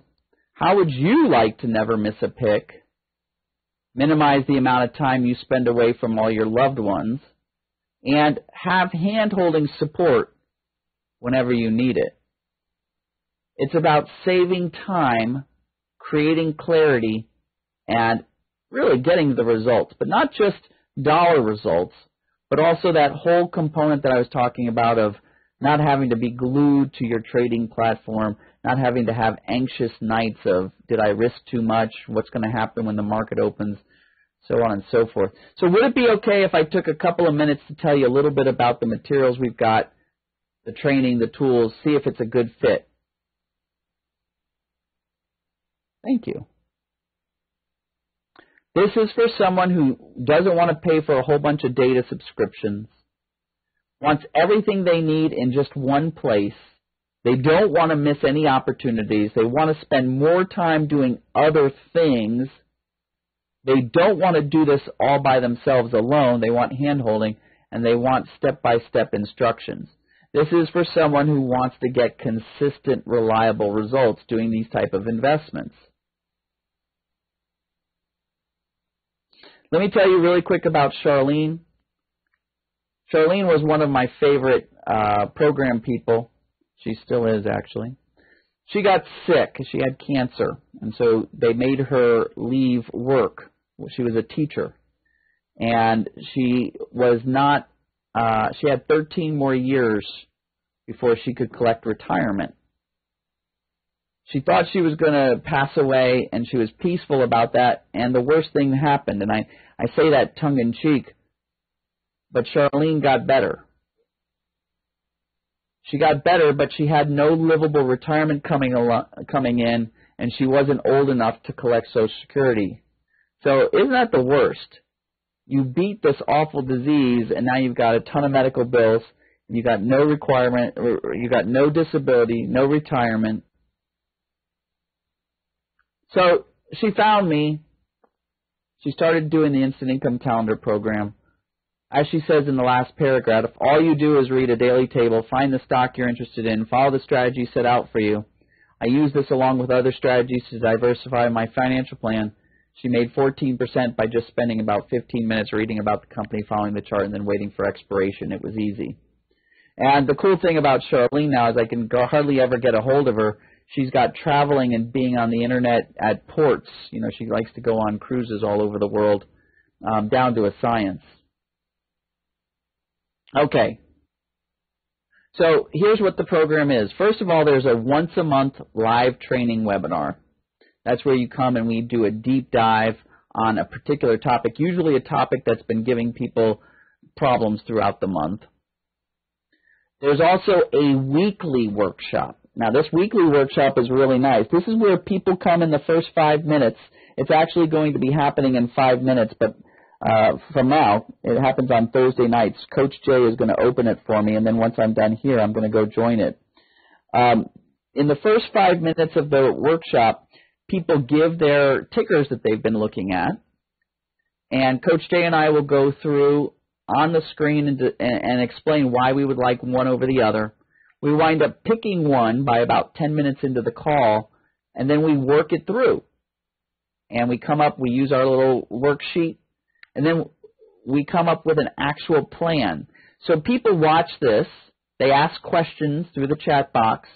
how would you like to never miss a pick, minimize the amount of time you spend away from all your loved ones, and have hand-holding support whenever you need it? It's about saving time, creating clarity, and really getting the results, but not just dollar results, but also that whole component that I was talking about of not having to be glued to your trading platform, not having to have anxious nights of, did I risk too much, what's going to happen when the market opens, so on and so forth. So would it be okay if I took a couple of minutes to tell you a little bit about the materials we've got, the training, the tools, see if it's a good fit? Thank you. This is for someone who doesn't want to pay for a whole bunch of data subscriptions, wants everything they need in just one place. They don't want to miss any opportunities. They want to spend more time doing other things. They don't want to do this all by themselves alone. They want hand-holding, and they want step-by-step instructions. This is for someone who wants to get consistent, reliable results doing these type of investments. Let me tell you really quick about Charlene. Charlene was one of my favorite program people. She still is, actually. She got sick. She had cancer, and so they made her leave work. She was a teacher, and she was not. She had 13 more years before she could collect retirement. She thought she was going to pass away, and she was peaceful about that, and the worst thing happened, and I say that tongue-in-cheek, but Charlene got better. She got better, but she had no livable retirement coming in, and she wasn't old enough to collect Social Security. So isn't that the worst? You beat this awful disease, and now you've got a ton of medical bills, and you got no requirement, you got no disability, no retirement. So she found me. She started doing the Instant Income Calendar program. As she says in the last paragraph, if all you do is read a daily table, find the stock you're interested in, follow the strategy set out for you. I use this along with other strategies to diversify my financial plan. She made 14% by just spending about 15 minutes reading about the company, following the chart, and then waiting for expiration. It was easy. And the cool thing about Charlene now is I can hardly ever get a hold of her. She's got traveling and being on the Internet at ports. You know, she likes to go on cruises all over the world, down to a science. Okay. So here's what the program is. First of all, there's a once-a-month live training webinar. That's where you come and we do a deep dive on a particular topic, usually a topic that's been giving people problems throughout the month. There's also a weekly workshop. Now, this weekly workshop is really nice. This is where people come in the first 5 minutes. It's actually going to be happening in 5 minutes, but from now, it happens on Thursday nights. Coach Jay is going to open it for me, and then once I'm done here, I'm going to go join it. In the first 5 minutes of the workshop, people give their tickers that they've been looking at, and Coach Jay and I will go through on the screen and explain why we would like one over the other. We wind up picking one by about 10 minutes into the call, and then we work it through. And we use our little worksheet, and then we come up with an actual plan. So people watch this. They ask questions through the chat box.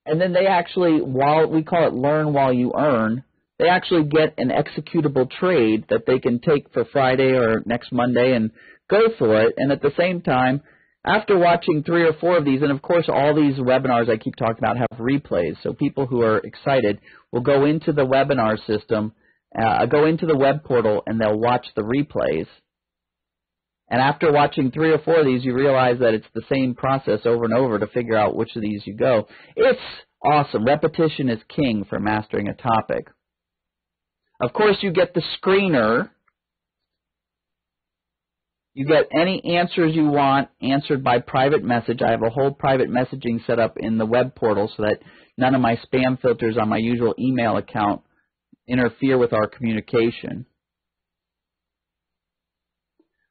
And then they actually, we call it learn while you earn, they actually get an executable trade that they can take for Friday or next Monday and go for it. And at the same time, after watching 3 or 4 of these, and of course all these webinars I keep talking about have replays, so people who are excited will go into the webinar system, go into the web portal, and they'll watch the replays. And after watching 3 or 4 of these, you realize that it's the same process over and over to figure out which of these you go. It's awesome. Repetition is king for mastering a topic. Of course, you get the screener. You get any answers you want answered by private message. I have a whole private messaging set up in the web portal so that none of my spam filters on my usual email account interfere with our communication.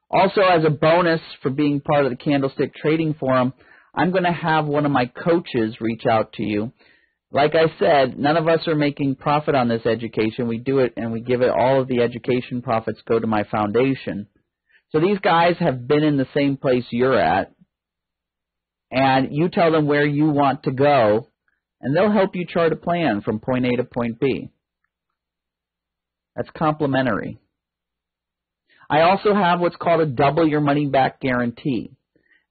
Also, as a bonus for being part of the Candlestick Trading Forum, I'm going to have one of my coaches reach out to you. Like I said, none of us are making profit on this education. We do it and we give it, all of the education profits go to my foundation. So these guys have been in the same place you're at, and you tell them where you want to go, and they'll help you chart a plan from point A to point B. That's complimentary. I also have what's called a double your money back guarantee.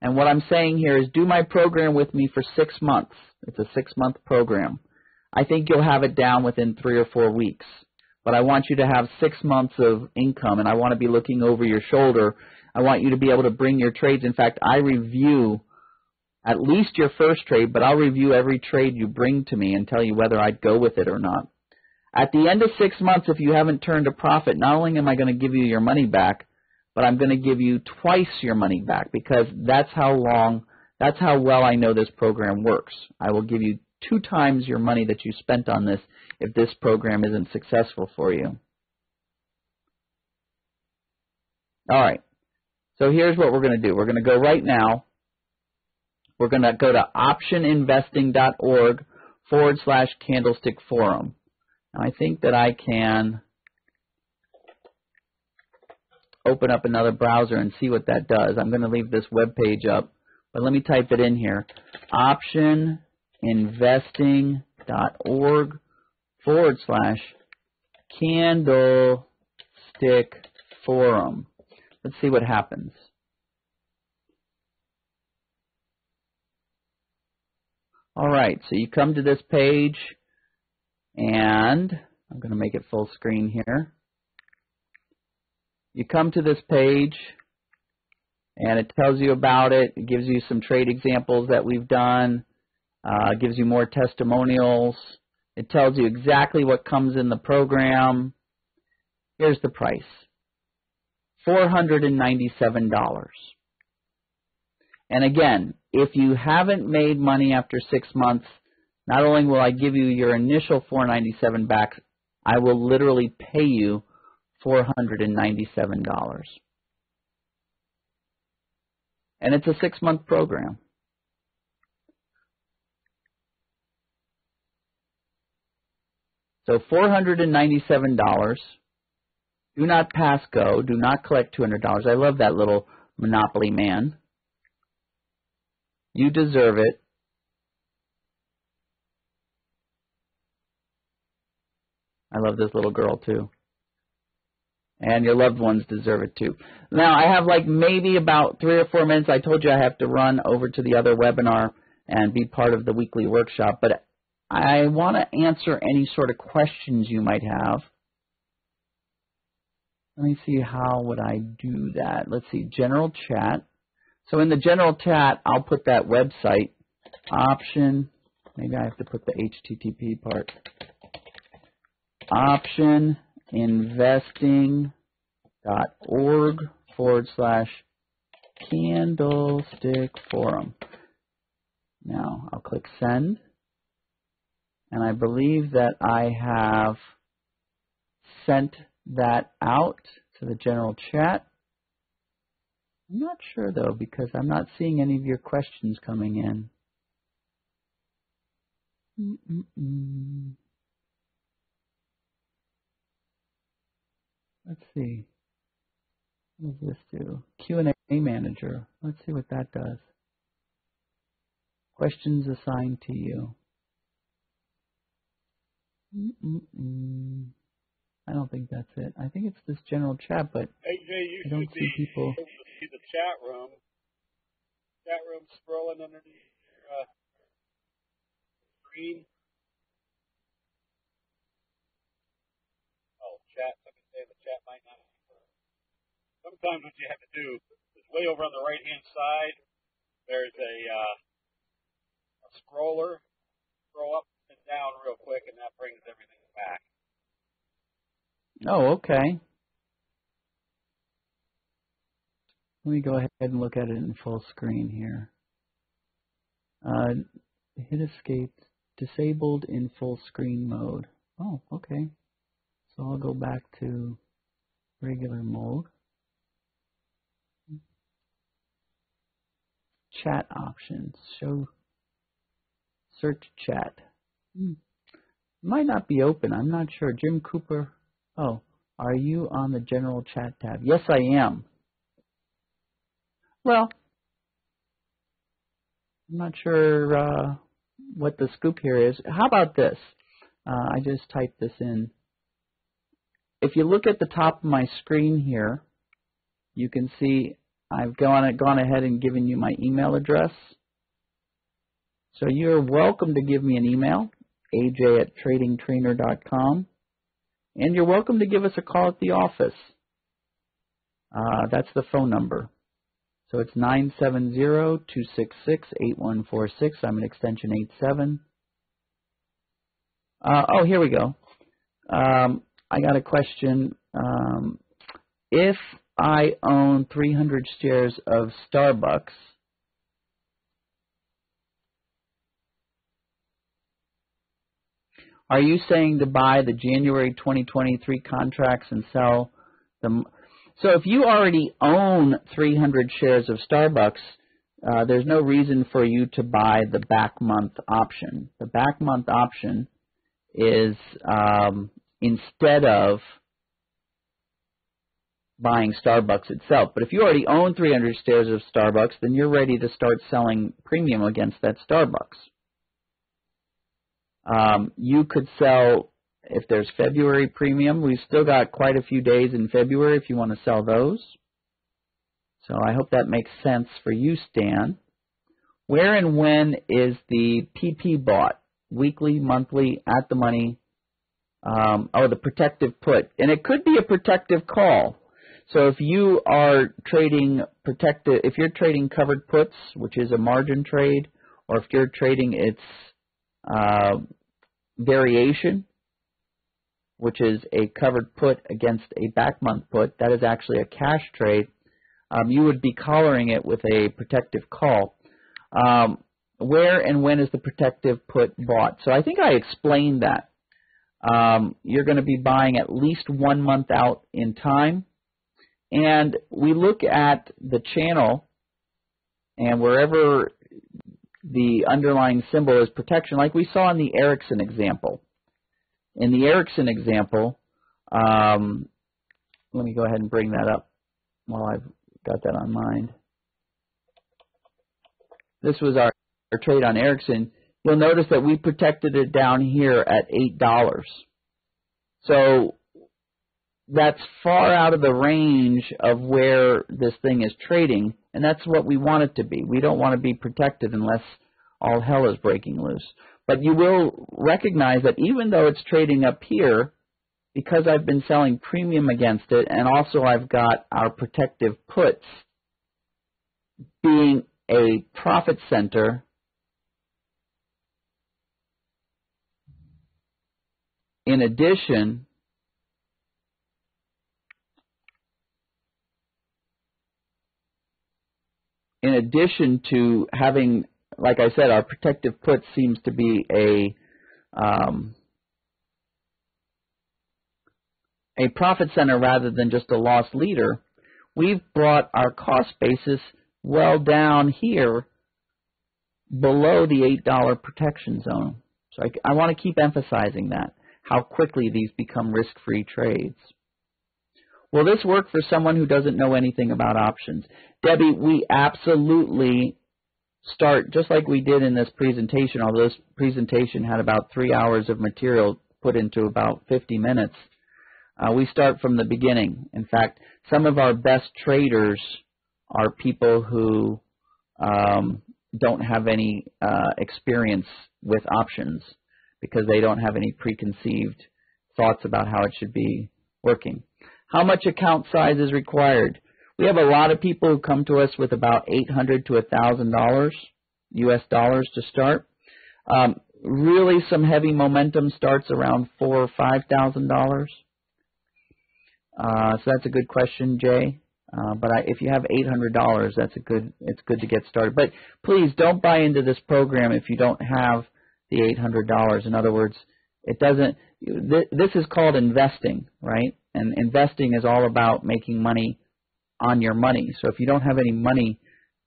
And what I'm saying here is do my program with me for 6 months. It's a 6-month program. I think you'll have it down within 3 or 4 weeks. But I want you to have 6 months of income, and I want to be looking over your shoulder. I want you to be able to bring your trades. In fact, I review at least your first trade, but I'll review every trade you bring to me and tell you whether I'd go with it or not. At the end of 6 months, if you haven't turned a profit, not only am I going to give you your money back, but I'm going to give you twice your money back, because that's how well I know this program works. I will give you 2 times your money that you spent on this if this program isn't successful for you. All right. So here's what we're going to do. We're going to go right now. We're going to go to optioninvesting.org/candlestick forum. And I think that I can open up another browser and see what that does. I'm going to leave this web page up, but let me type it in here. optioninvesting.org/candlestick forum. Let's see what happens. All right, so you come to this page, and I'm going to make it full screen here. You come to this page, and it tells you about it. It gives you some trade examples that we've done. Gives you more testimonials. It tells you exactly what comes in the program. Here's the price, $497. And again, if you haven't made money after 6 months, not only will I give you your initial $497 back, I will literally pay you $497. And it's a 6-month program. So $497. Do not pass go. Do not collect $200. I love that little Monopoly man. You deserve it. I love this little girl too. And your loved ones deserve it too. Now, I have like maybe about 3 or 4 minutes. I told you I have to run over to the other webinar and be part of the weekly workshop. But I want to answer any sort of questions you might have. Let me see, how would I do that? Let's see, general chat. So in the general chat, I'll put that website option. Maybe I have to put the HTTP part. optioninvesting.org/candlestick forum. Now I'll click send. And I believe that I have sent that out to the general chat. I'm not sure, though, because I'm not seeing any of your questions coming in. Let's see. What does this do? Q&A manager. Let's see what that does. Questions assigned to you. I don't think that's it. I think it's this general chat, but AJ, you I don't should see people. able to see the chat room. Chat room scrolling underneath your screen. Oh, chat. Somebody say the chat might not. Sometimes what you have to do is way over on the right-hand side, there's a scroller. Scroll up and down real quick, and that brings everything back. Oh, okay. Let me go ahead and look at it in full screen here. Hit escape, disabled in full screen mode. Oh, okay. So I'll go back to regular mode. Chat options, show search chat. Might not be open, I'm not sure. Jim Cooper, oh, are you on the general chat tab? Yes, I am. Well, I'm not sure what the scoop here is. How about this? I just typed this in. If you look at the top of my screen here, you can see I've gone ahead and given you my email address. So you're welcome to give me an email, aj@tradingtrainer.com, and you're welcome to give us a call at the office. That's the phone number. So it's 970-266-8146. I'm at extension 87. Oh, here we go. I got a question. If I own 300 shares of Starbucks, are you saying to buy the January 2023 contracts and sell them? So if you already own 300 shares of Starbucks, there's no reason for you to buy the back month option. The back month option is instead of buying Starbucks itself. But if you already own 300 shares of Starbucks, then you're ready to start selling premium against that Starbucks. You could sell, if there's February premium, we've still got quite a few days in February if you want to sell those. So I hope that makes sense for you, Stan. Where and when is the PP bought? Weekly, monthly, at the money? The protective put. And it could be a protective call. So if you are trading if you're trading covered puts, which is a margin trade, or if you're trading its variation, which is a covered put against a back month put, that is actually a cash trade, you would be collaring it with a protective call. Where and when is the protective put bought? So I think I explained that. You're going to be buying at least 1 month out in time. And we look at the channel, and wherever the underlying symbol is protection, like we saw in the Ericsson example. In the Ericsson example, let me go ahead and bring that up while I've got that on mind. This was our trade on Ericsson. You'll notice that we protected it down here at $8. So that's far out of the range of where this thing is trading, and that's what we want it to be. We don't want to be protected unless all hell is breaking loose. But you will recognize that even though it's trading up here, because I've been selling premium against it, and also I've got our protective puts being a profit center, in addition to having, like I said, our protective put seems to be a profit center rather than just a loss leader, we've brought our cost basis well down here below the $8 protection zone. So I want to keep emphasizing that, how quickly these become risk-free trades. Will this work for someone who doesn't know anything about options? Debbie, we absolutely start, just like we did in this presentation, although this presentation had about 3 hours of material put into about 50 minutes. We start from the beginning. In fact, some of our best traders are people who don't have any experience with options because they don't have any preconceived thoughts about how it should be working. How much account size is required? We have a lot of people who come to us with about $800 to $1,000 US dollars to start. Really, some heavy momentum starts around $4,000 or $5,000. So that's a good question, Jay. But if you have $800, it's good to get started. But please don't buy into this program if you don't have the $800. In other words, it doesn't. This is called investing, right? And investing is all about making money on your money. So if you don't have any money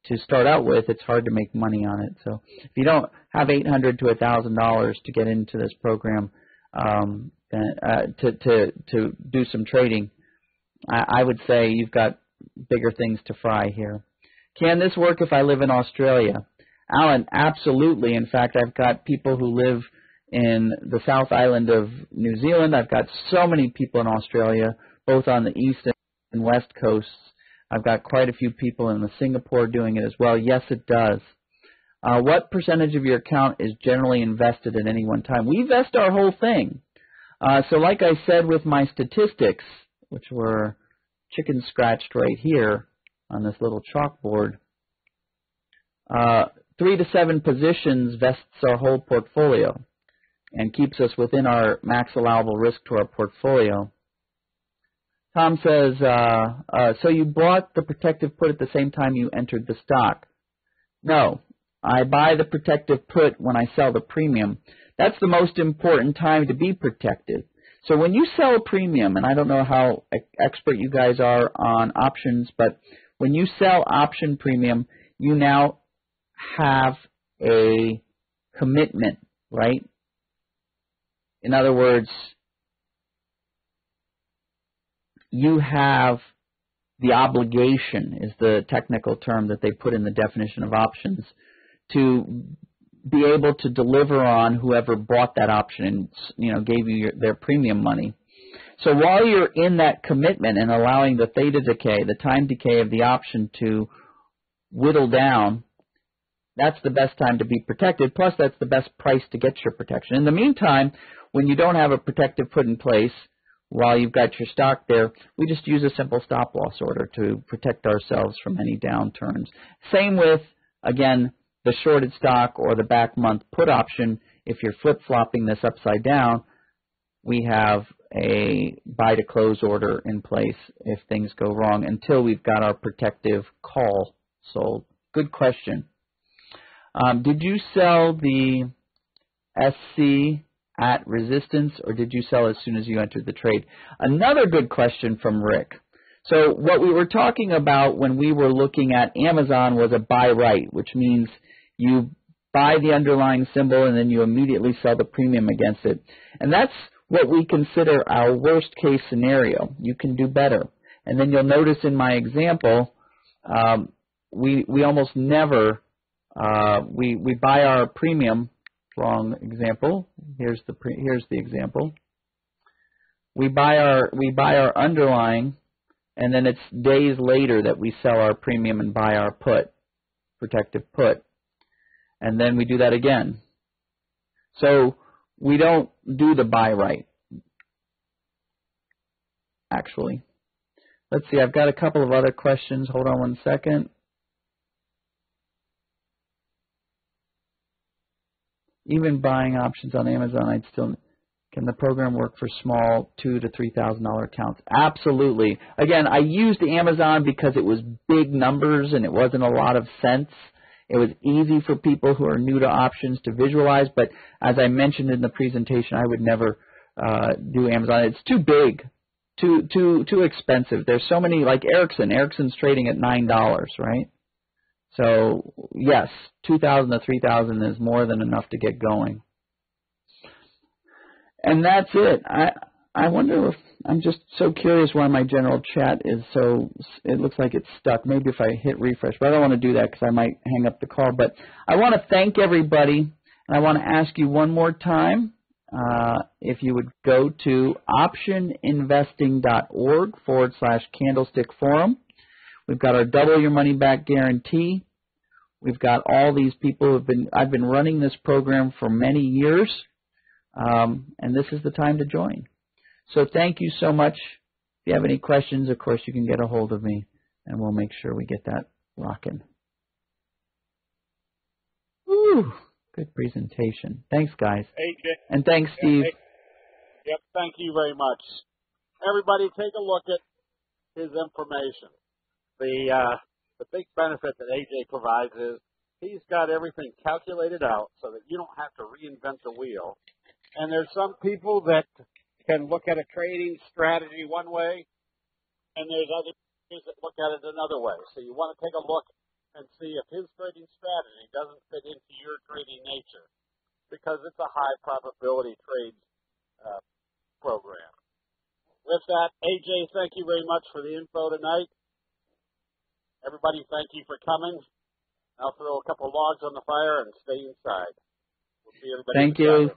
to start out with, it's hard to make money on it. So if you don't have $800 to $1,000 to get into this program, to do some trading, I would say you've got bigger things to fry here. Can this work if I live in Australia? Alan, absolutely. In fact, I've got people who live in the South Island of New Zealand. I've got so many people in Australia, both on the east and west coasts. I've got quite a few people in Singapore doing it as well. Yes, it does. What percentage of your account is generally invested at any one time? We vest our whole thing. So like I said with my statistics, which were chicken scratched right here on this little chalkboard, 3 to 7 positions vests our whole portfolio and keeps us within our max allowable risk to our portfolio. Tom says, so you bought the protective put at the same time you entered the stock. No, I buy the protective put when I sell the premium. That's the most important time to be protected. So when you sell a premium, and I don't know how expert you guys are on options, but when you sell option premium, you now have a commitment, right? In other words, you have the obligation, is the technical term that they put in the definition of options, to be able to deliver on whoever bought that option and, you know, gave you their premium money. So while you're in that commitment and allowing the theta decay, the time decay of the option to whittle down, that's the best time to be protected. Plus, that's the best price to get your protection. In the meantime, when you don't have a protective put in place, while you've got your stock there, we just use a simple stop-loss order to protect ourselves from any downturns. Same with, again, the shorted stock or the back month put option. If you're flip-flopping this upside down, we have a buy-to-close order in place if things go wrong until we've got our protective call sold. Good question. Did you sell the SC at resistance, or did you sell as soon as you entered the trade? Another good question from Rick. So what we were talking about when we were looking at Amazon was a buy right, which means you buy the underlying symbol and then you immediately sell the premium against it. And that's what we consider our worst case scenario. You can do better. And then you'll notice in my example, we almost never, we buy our premium. Wrong example. Here's the example. We buy our underlying, and then it's days later that we sell our premium and buy our put, protective put, and then we do that again. So we don't do the buy right. Actually, let's see. I've got a couple of other questions. Hold on one second. Even buying options on Amazon, can the program work for small $2,000 to $3,000 accounts? Absolutely. Again, I used Amazon because it was big numbers and it wasn't a lot of cents. It was easy for people who are new to options to visualize, but as I mentioned in the presentation, I would never do Amazon. It's too big, too expensive. There's so many, like Ericsson. Ericsson's trading at $9, right? So, yes, $2,000 to $3,000 is more than enough to get going. And that's it. I wonder if, I'm just so curious why my general chat is so, it looks like it's stuck. Maybe if I hit refresh, but I don't want to do that because I might hang up the call. But I want to thank everybody, and I want to ask you one more time, if you would go to optioninvesting.org/candlestick forum. We've got our double your money back guarantee. We've got all these people I've been running this program for many years, and this is the time to join. So thank you so much. If you have any questions, of course, you can get a hold of me, and we'll make sure we get that rocking. Woo! Good presentation. Thanks, guys. AJ. And thanks, Steve. Yep, thank you very much. Everybody take a look at his information. The big benefit that AJ provides is he's got everything calculated out so that you don't have to reinvent the wheel. And there's some people that can look at a trading strategy one way, and there's other people that look at it another way. So you want to take a look and see if his trading strategy doesn't fit into your trading nature, because it's a high probability trade program. With that, AJ, thank you very much for the info tonight. Everybody, thank you for coming. I'll throw a couple logs on the fire and stay inside. We'll see everybody. Thank you.